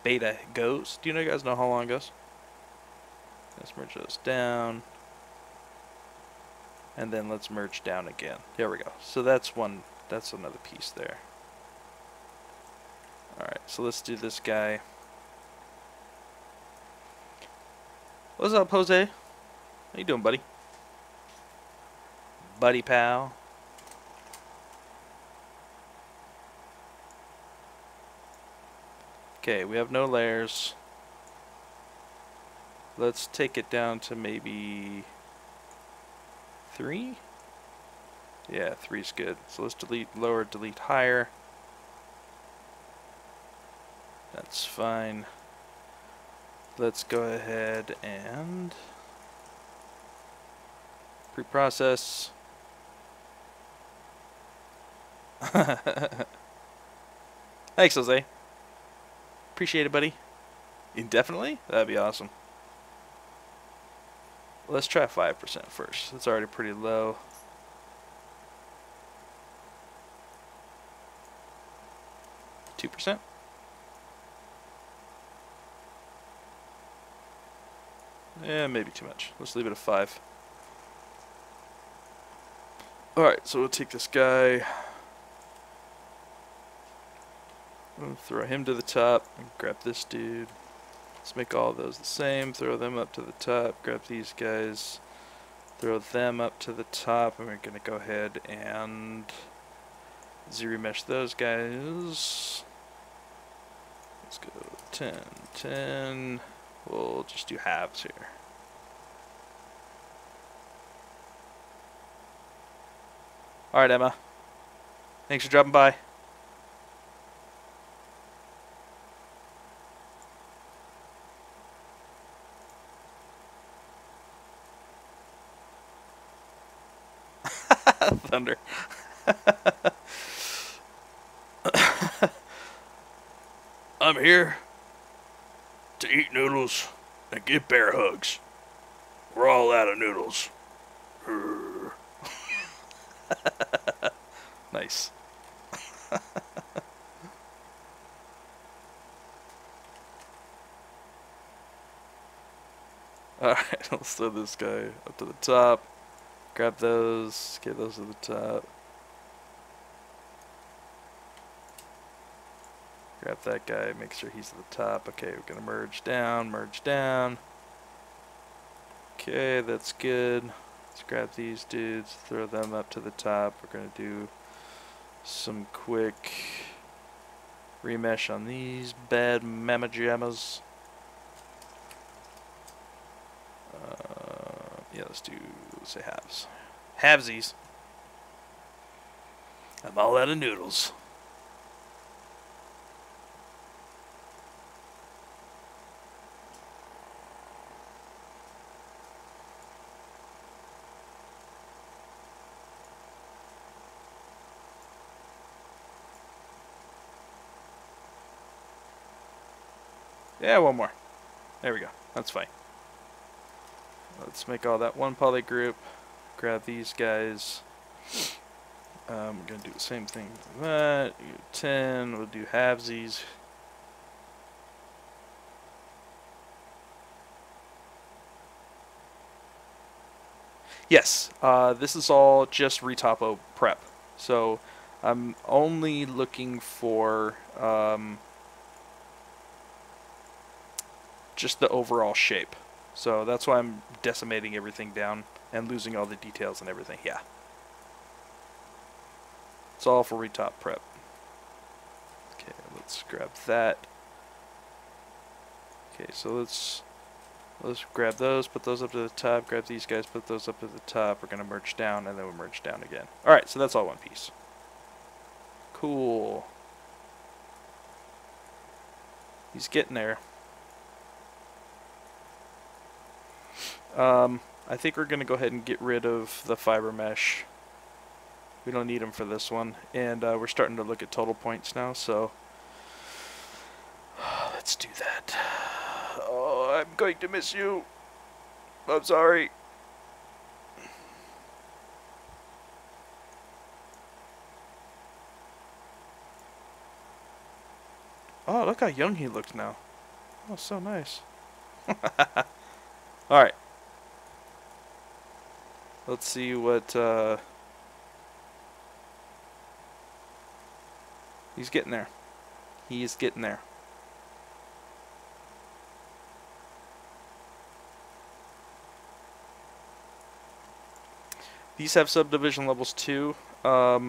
beta goes? Do you guys know how long it goes? Let's merge those down. And then let's merge down again. There we go. So that's another piece there. Alright, so let's do this guy. What's up, Jose? How you doing, buddy? Buddy pal. Okay, we have no layers. Let's take it down to maybe 3? Yeah, 3's good. So let's delete lower, delete higher. That's fine. Let's go ahead and preprocess. Thanks, Jose. Appreciate it, buddy. Indefinitely? That'd be awesome. Let's try 5% first. It's already pretty low. %? Yeah, maybe too much. Let's leave it at 5. Alright, so we'll take this guy. We'll throw him to the top and grab this dude. Let's make all of those the same. Throw them up to the top. Grab these guys. Throw them up to the top. And we're going to go ahead and ZBrush those guys. Let's go 10, 10. We'll just do halves here. Alright, Emma. Thanks for dropping by. Thunder. I'm here to eat noodles and give bear hugs. We're all out of noodles. Nice. Alright, let's throw this guy up to the top. Grab those, get those to the top. Grab that guy, make sure he's at the top. Okay, we're gonna merge down, merge down. Okay, that's good. Let's grab these dudes, throw them up to the top. We're gonna do some quick remesh on these bad mama jammas. Yeah, let's say halves. Halvesies. I'm all out of noodles. Yeah, one more. There we go. That's fine. let's make all that one poly group. Grab these guys. We're going to do the same thing with that. 10, we'll do halvesies. Yes, this is all just retopo prep. So I'm only looking for just the overall shape. So that's why I'm decimating everything down and losing all the details and everything. Yeah. It's all for retop prep. Okay, let's grab that. Okay, so let's grab those, put those up to the top, grab these guys, put those up to the top. We're going to merge down, and then we'll merge down again. Alright, so that's all one piece. Cool. He's getting there. I think we're going to go ahead and get rid of the fiber mesh. We don't need them for this one. And we're starting to look at total points now, so let's do that. Oh, I'm going to miss you. I'm sorry. Oh, look how young he looks now. Oh, so nice. Alright. Let's see what, he's getting there. He's getting there. These have subdivision levels too. Yeah,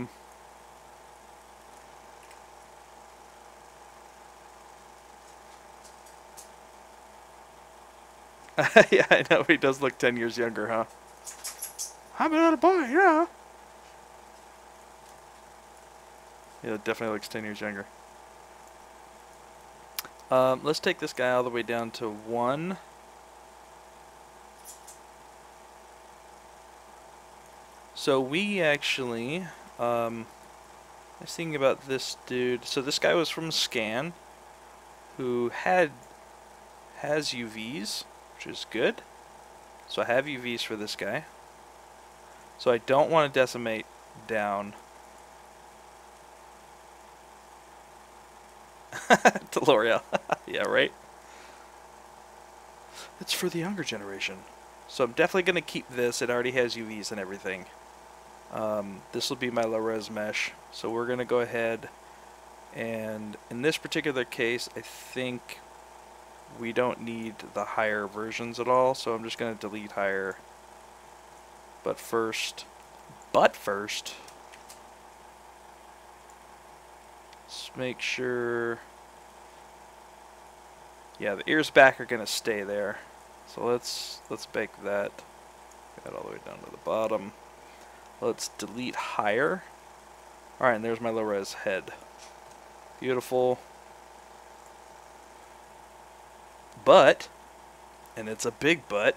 I know he does look 10 years younger, huh? I'm a little boy, yeah. Yeah, it definitely looks 10 years younger. Let's take this guy all the way down to 1. So we actually, I was thinking about this dude. So this guy was from Scan, who has UVs, which is good. So I have UVs for this guy. So I don't want to decimate down to L'Oreal. Yeah, right? It's for the younger generation. So I'm definitely going to keep this. It already has UVs and everything. This will be my low-res mesh. So we're going to go ahead and in this particular case, I think we don't need the higher versions at all. So I'm just going to delete higher. But first, let's make sure, yeah, the ears back are going to stay there. So let's bake that. Get that all the way down to the bottom. Let's delete higher. Alright, and there's my low-res head. Beautiful. But, and it's a big but,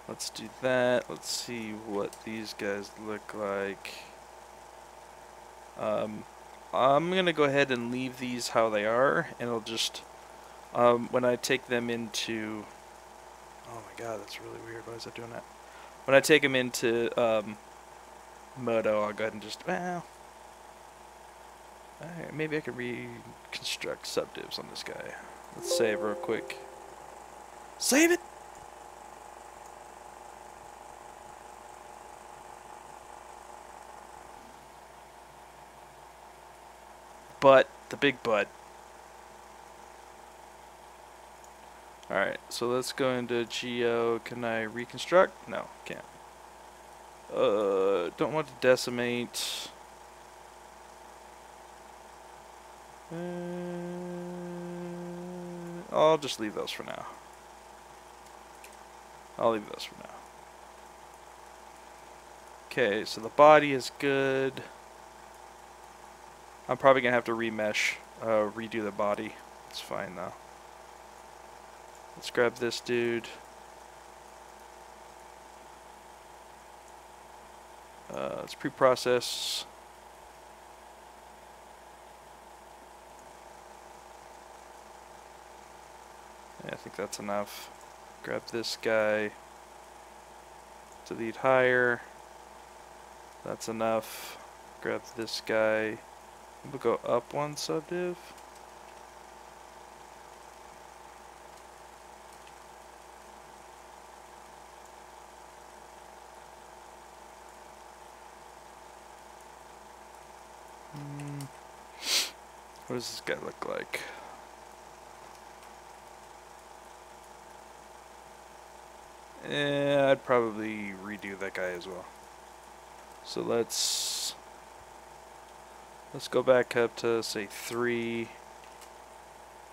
let's do that. Let's see what these guys look like. I'm going to go ahead and leave these how they are, and it'll just, when I take them into, oh my god, that's really weird. Why is that doing that? When I take them into Modo, I'll go ahead and just, well, maybe I can reconstruct subdivs on this guy. Let's save real quick. Save it! But, the big but. Alright, so let's go into Geo. Can I reconstruct? No, can't. Don't want to decimate. I'll just leave those for now. I'll leave those for now. Okay, so the body is good. I'm probably going to have to remesh, redo the body. It's fine though. Let's grab this dude. Let's pre-process. I think that's enough. Grab this guy. Delete higher. That's enough. Grab this guy. We'll go up one subdiv. What does this guy look like? I'd probably redo that guy as well. So let's go back up to say 3,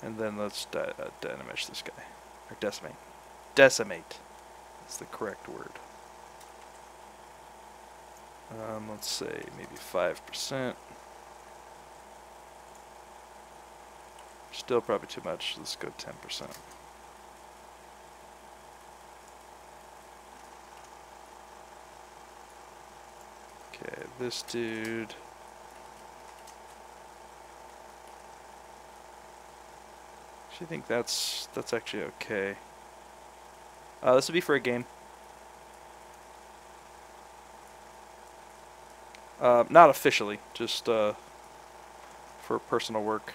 and then let's dynamish this guy, or decimate. Decimate is the correct word. Let's say maybe 5%. Still probably too much. Let's go 10%. Okay, this dude. Actually, I think that's actually okay. This would be for a game. Not officially, just for personal work.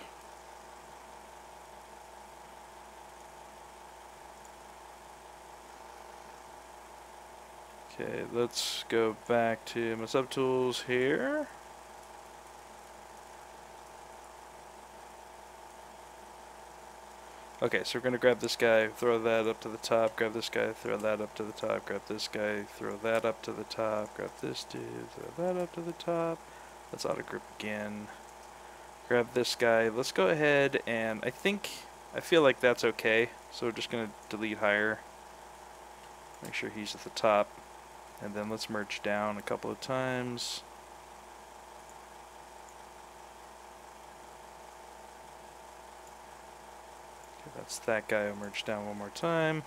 Okay, let's go back to my subtools here. Okay, so we're going to grab this guy, throw that up to the top, grab this guy, throw that up to the top, grab this guy, throw that up to the top, grab this dude, throw that up to the top. Let's auto group again. Grab this guy. Let's go ahead and I feel like that's okay. So we're just going to delete higher. Make sure he's at the top. And then let's merge down a couple of times. Okay, that's that guy. I'll merge down one more time.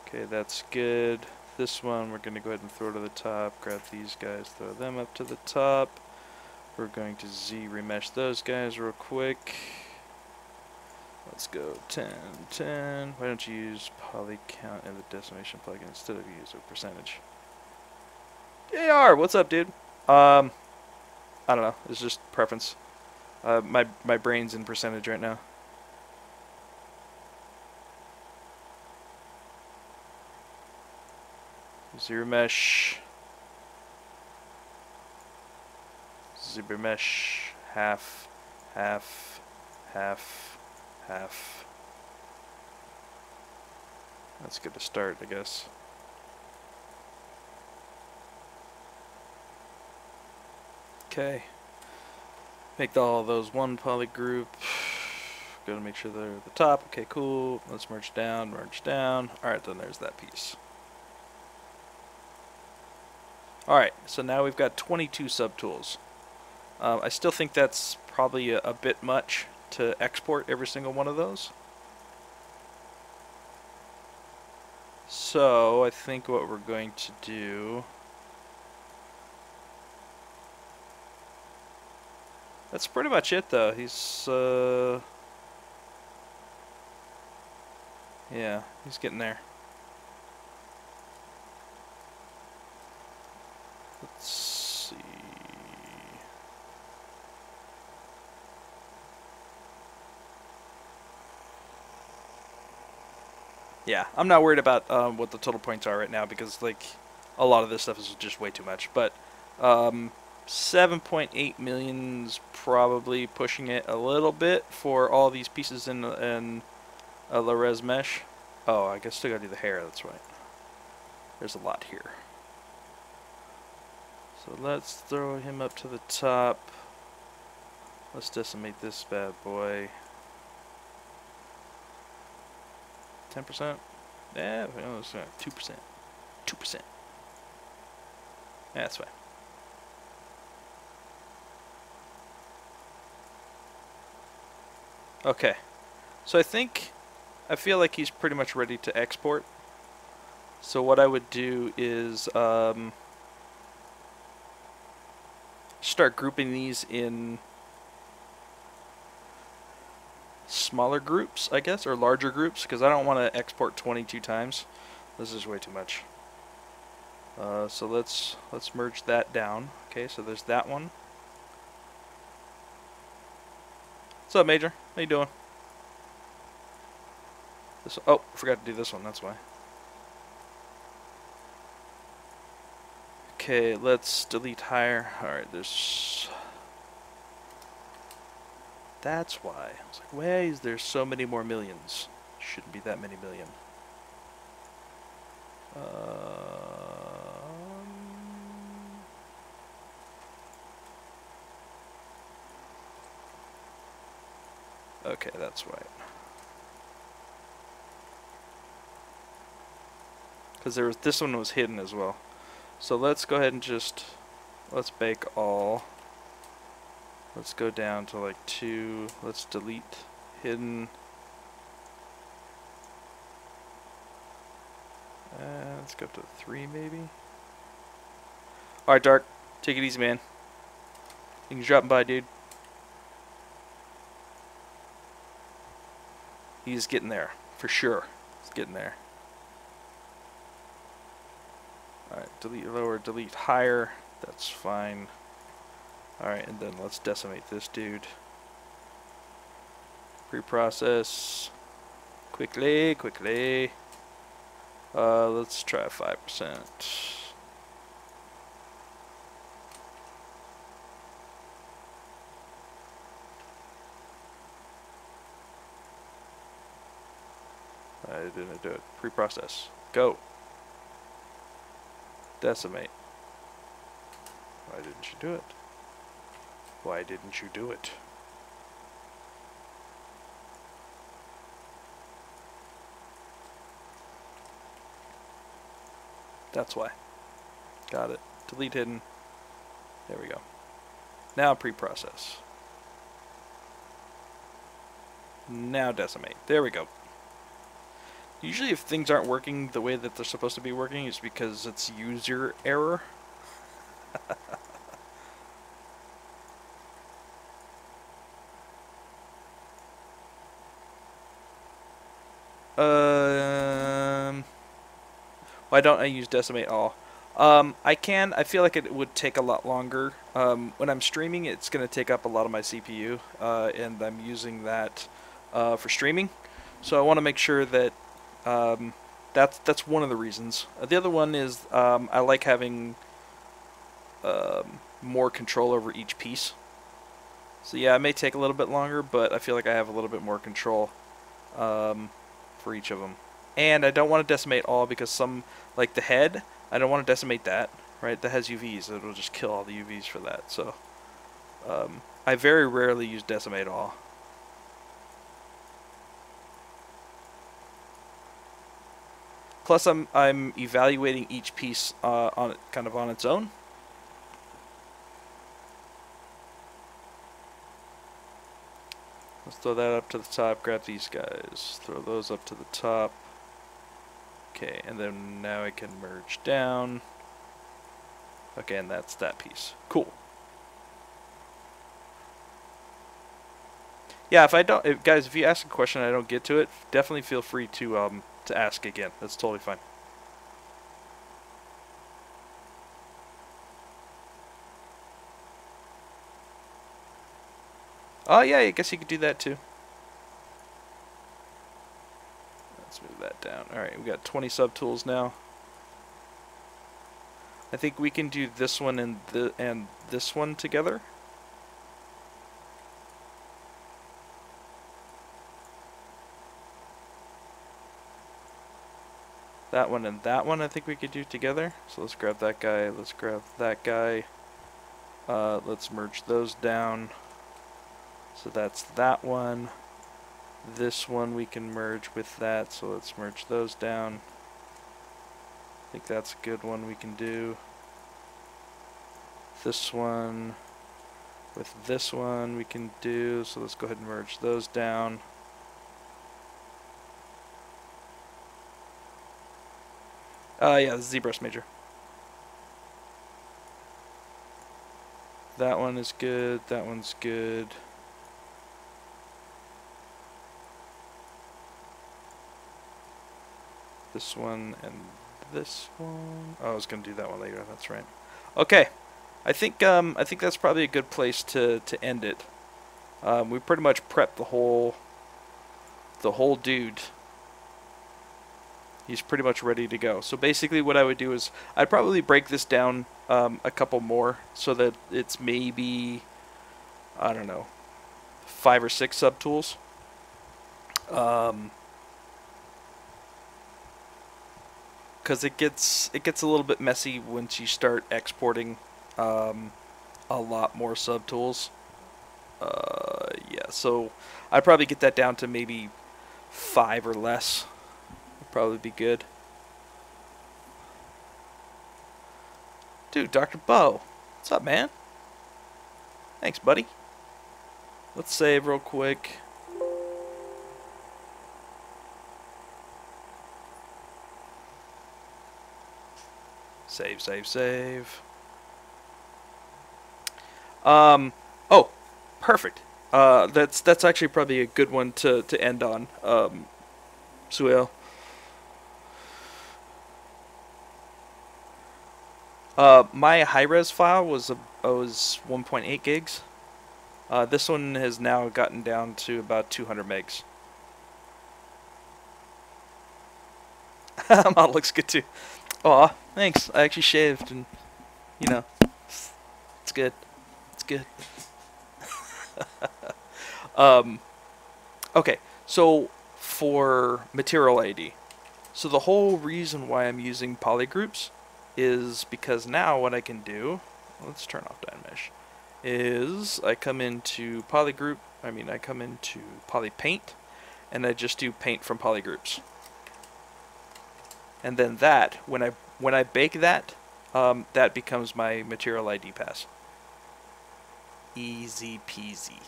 Okay, that's good. This one we're going to go ahead and throw to the top. Grab these guys, throw them up to the top. We're going to Z remesh those guys real quick. Let's go 10, 10. Why don't you use poly count in the decimation plugin instead of use a percentage? AR, what's up, dude? I don't know. It's just preference. My brain's in percentage right now. Zero mesh. Zebra mesh. Half. Half. Half. Half. That's good to start, I guess. Okay. Make all of those one poly group. Gotta make sure they're at the top. Okay, cool. Let's merge down, merge down. Alright, then there's that piece. Alright, so now we've got 22 subtools. I still think that's probably a bit much to export every single one of those. So I think what we're going to do, that's pretty much it though. He's yeah, he's getting there. Let's see. Yeah, I'm not worried about what the total points are right now because like a lot of this stuff is just way too much. But 7.8 million's probably pushing it a little bit for all these pieces in La Res mesh. Oh, I guess still gotta do the hair. That's right. There's a lot here. So let's throw him up to the top. Let's decimate this bad boy. 10%? Yeah, 2%. 2%. Yeah, that's fine. Okay. So I feel like he's pretty much ready to export. So what I would do is start grouping these in smaller groups, I guess, or larger groups, because I don't want to export 22 times. This is way too much. So let's merge that down. Okay, so there's that one. What's up, Major? How you doing? This, oh, forgot to do this one, that's why. Okay, let's delete higher. Alright, there's... That's why. I was like, why is there so many more millions? Shouldn't be that many million. Okay, that's right. Because there was, this one was hidden as well. So let's go ahead and just, let's bake all. Let's go down to like 2. Let's delete hidden. Let's go up to 3 maybe. Alright, Dark. Take it easy, man. You can drop by, dude. He's getting there. For sure. He's getting there. Alright, delete lower, delete higher. That's fine. Alright, and then let's decimate this dude. Pre-process. Quickly, quickly. Let's try 5%. I didn't do it. Pre-process. Go. Decimate. Why didn't you do it? Why didn't you do it? That's why. Got it. Delete hidden. There we go. Now pre-process. Now decimate. There we go. Usually if things aren't working the way that they're supposed to be working, it's because it's user error. Why don't I use decimate all? I can. I feel like it would take a lot longer. When I'm streaming, it's going to take up a lot of my CPU, and I'm using that for streaming. So I want to make sure that that's one of the reasons. The other one is I like having more control over each piece. So yeah, it may take a little bit longer, but I feel like I have a little bit more control for each of them. And I don't want to decimate all because some, like the head, I don't want to decimate that, right? That has UVs. It'll just kill all the UVs for that. So I very rarely use decimate all. Plus, I'm evaluating each piece on kind of on its own. Let's throw that up to the top. Grab these guys. Throw those up to the top. Okay, and then now I can merge down. Okay, and that's that piece. Cool. Yeah, if I don't, guys, if you ask a question and I don't get to it, definitely feel free to ask again. That's totally fine. Oh yeah, I guess you could do that too. Let's move that down. Alright, we got 20 subtools now. I think we can do this one and this one together. That one and that one I think we could do together. So let's grab that guy, let's grab that guy. Let's merge those down. So that's that one. This one we can merge with that, so let's merge those down. I think that's a good one we can do. This one with this one we can do, so let's go ahead and merge those down. Yeah, the ZBrush Major. That one is good, that one's good. This one and this one. Oh, I was gonna do that one later. That's right. Okay, I think that's probably a good place to end it. We pretty much prepped the whole dude. He's pretty much ready to go. So basically what I would do is I'd probably break this down a couple more so that it's maybe, I don't know, 5 or 6 subtools. Because it gets a little bit messy once you start exporting a lot more subtools. Yeah, so I'd probably get that down to maybe 5 or less. Probably be good. Dude, Dr. Bo. What's up, man? Thanks, buddy. Let's save real quick. Save, save, save. Oh, perfect. That's actually probably a good one to end on. Suel. My high-res file was 1.8 gigs. This one has now gotten down to about 200 megs. Mod looks good too. Aw, thanks. I actually shaved and, you know, it's good. It's good. Okay, so for material ID. So the whole reason why I'm using polygroups is because now what I can do, let's turn off Dynamesh, is I come into polygroup, I come into polypaint, and I just do paint from polygroups. And then that, when I bake that, that becomes my material ID pass. Easy peasy.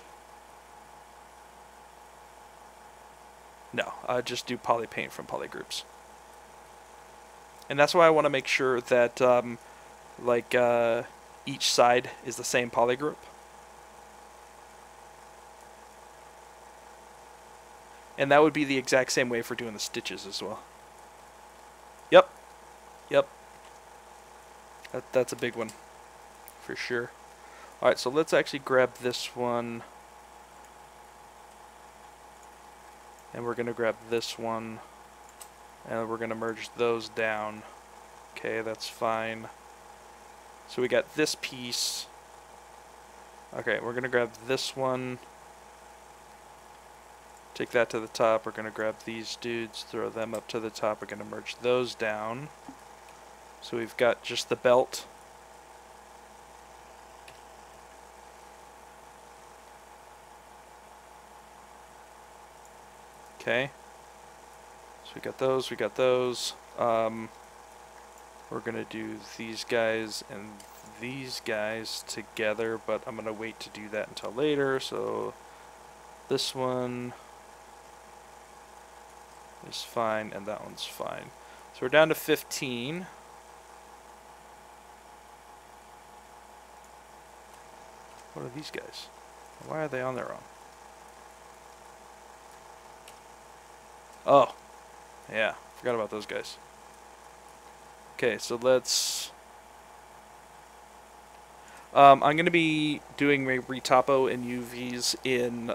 No, I just do polypaint from polygroups. And that's why I want to make sure that each side is the same polygroup. And that would be the exact same way for doing the stitches as well. Yep. Yep. That's a big one. For sure. Alright, so let's actually grab this one. And we're going to grab this one. And we're going to merge those down. Okay, that's fine. So we got this piece. Okay, we're going to grab this one. Take that to the top. We're going to grab these dudes, throw them up to the top. We're going to merge those down. So we've got just the belt. Okay. So we got those, we got those. We're going to do these guys and these guys together, but I'm going to wait to do that until later. So this one is fine, and that one's fine. So we're down to 15. What are these guys? Why are they on their own? Oh, yeah, forgot about those guys. Okay, so let's... I'm going to be doing my retopo and UVs in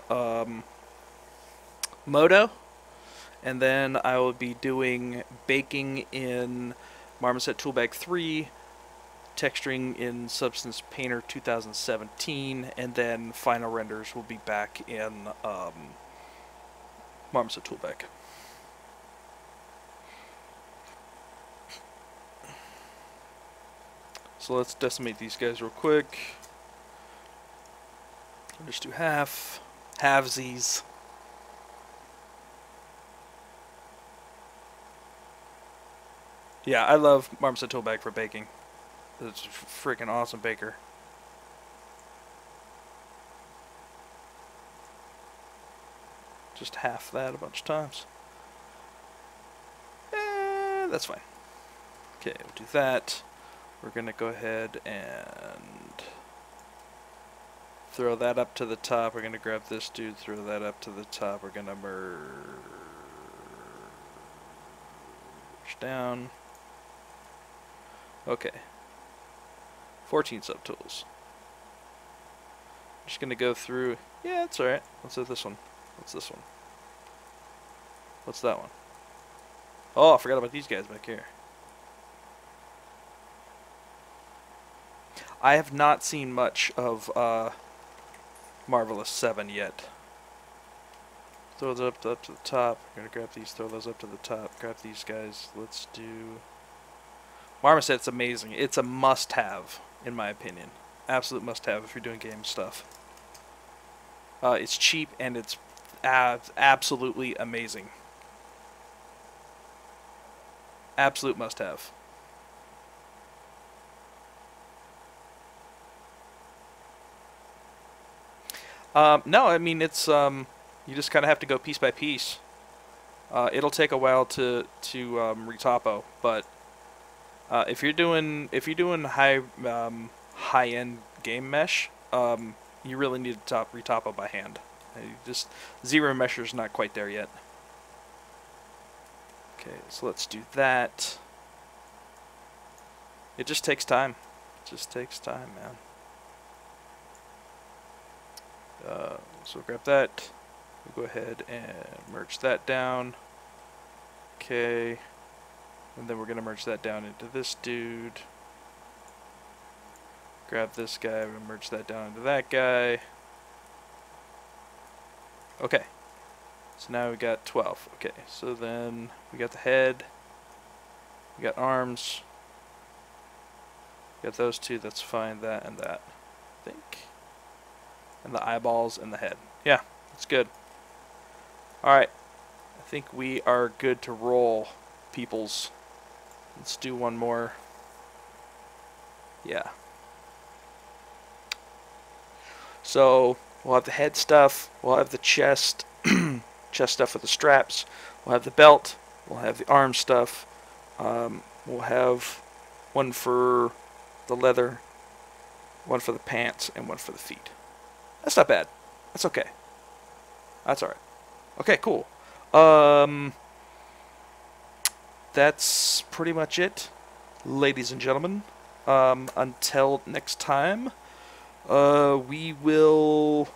Modo, and then I will be doing baking in Marmoset Toolbag 3, texturing in Substance Painter 2017, and then final renders will be back in Marmoset Toolbag. So let's decimate these guys real quick. I'll just do halvesies. Yeah, I love Marmoset Toolbag for baking. It's a freaking awesome baker. Just half that a bunch of times. That's fine. Okay, we'll do that. We're going to go ahead and throw that up to the top. We're going to grab this dude, throw that up to the top. We're going to merge down. Okay. 14 subtools. I'm just gonna go through. Yeah, it's alright. Let's do this one. What's this one? What's that one? Oh, I forgot about these guys back here. I have not seen much of Marvelous 7 yet. Throw those up to the top. I'm gonna grab these, throw those up to the top. Grab these guys. Let's do... Marmoset's amazing. It's a must-have, in my opinion. Absolute must-have if you're doing game stuff. It's cheap and it's absolutely amazing. Absolute must-have. No, I mean it's you just kind of have to go piece by piece. It'll take a while to retopo, but if you're doing high end game mesh, you really need to retopo by hand. Just ZBrush not quite there yet. Okay, so let's do that. It just takes time. It just takes time, man. So grab that. We'll go ahead and merge that down. Okay. And then we're going to merge that down into this dude. Grab this guy. We're going to merge that down into that guy. Okay. So now we got 12. Okay. So then we got the head. We got arms. We got those two. That's fine. That and that. I think. And the eyeballs and the head. Yeah. That's good. Alright. I think we are good to roll, peoples. Let's do one more. Yeah. So, we'll have the head stuff. We'll have the chest. Chest stuff with the straps. We'll have the belt. We'll have the arm stuff. We'll have one for the leather, one for the pants, and one for the feet. That's not bad. That's okay. That's alright. Okay, cool. That's pretty much it, ladies and gentlemen. Until next time, we will...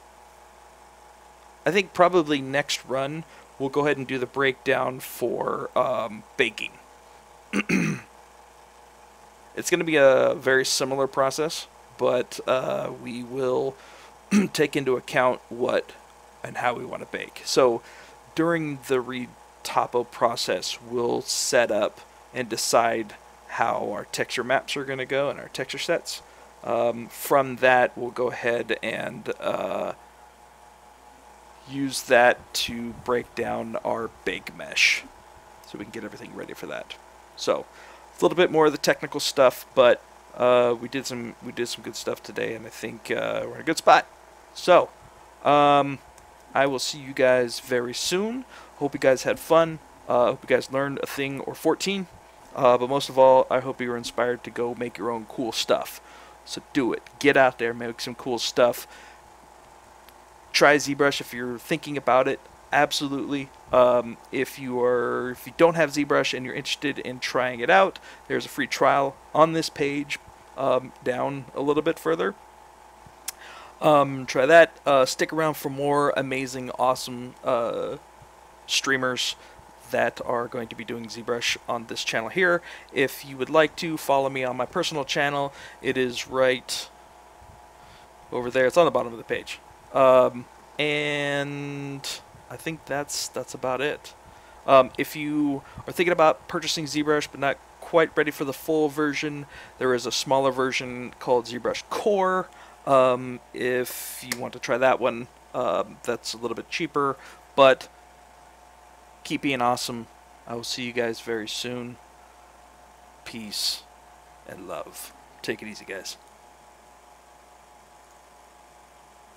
I think probably next run, we'll go ahead and do the breakdown for baking. It's going to be a very similar process, but we will take into account what and how we want to bake. So during the retopo process, we'll set up and decide how our texture maps are going to go and our texture sets. From that, we'll go ahead and use that to break down our bake mesh so we can get everything ready for that. So a little bit more of the technical stuff, but we did some good stuff today, and I think we're in a good spot. So I will see you guys very soon. Hope you guys had fun. Hope you guys learned a thing or 14. But most of all, I hope you were inspired to go make your own cool stuff. So do it. Get out there, make some cool stuff. Try ZBrush if you're thinking about it. Absolutely. If you don't have ZBrush and you're interested in trying it out, there's a free trial on this page. Down a little bit further. Try that. Stick around for more amazing, awesome streamers that are going to be doing ZBrush on this channel here. If you would like to follow me on my personal channel, it is right over there. It's on the bottom of the page. And I think that's about it. If you are thinking about purchasing ZBrush but not quite ready for the full version, there is a smaller version called ZBrush Core. If you want to try that one, that's a little bit cheaper, but keep being awesome. I will see you guys very soon. Peace and love. Take it easy, guys.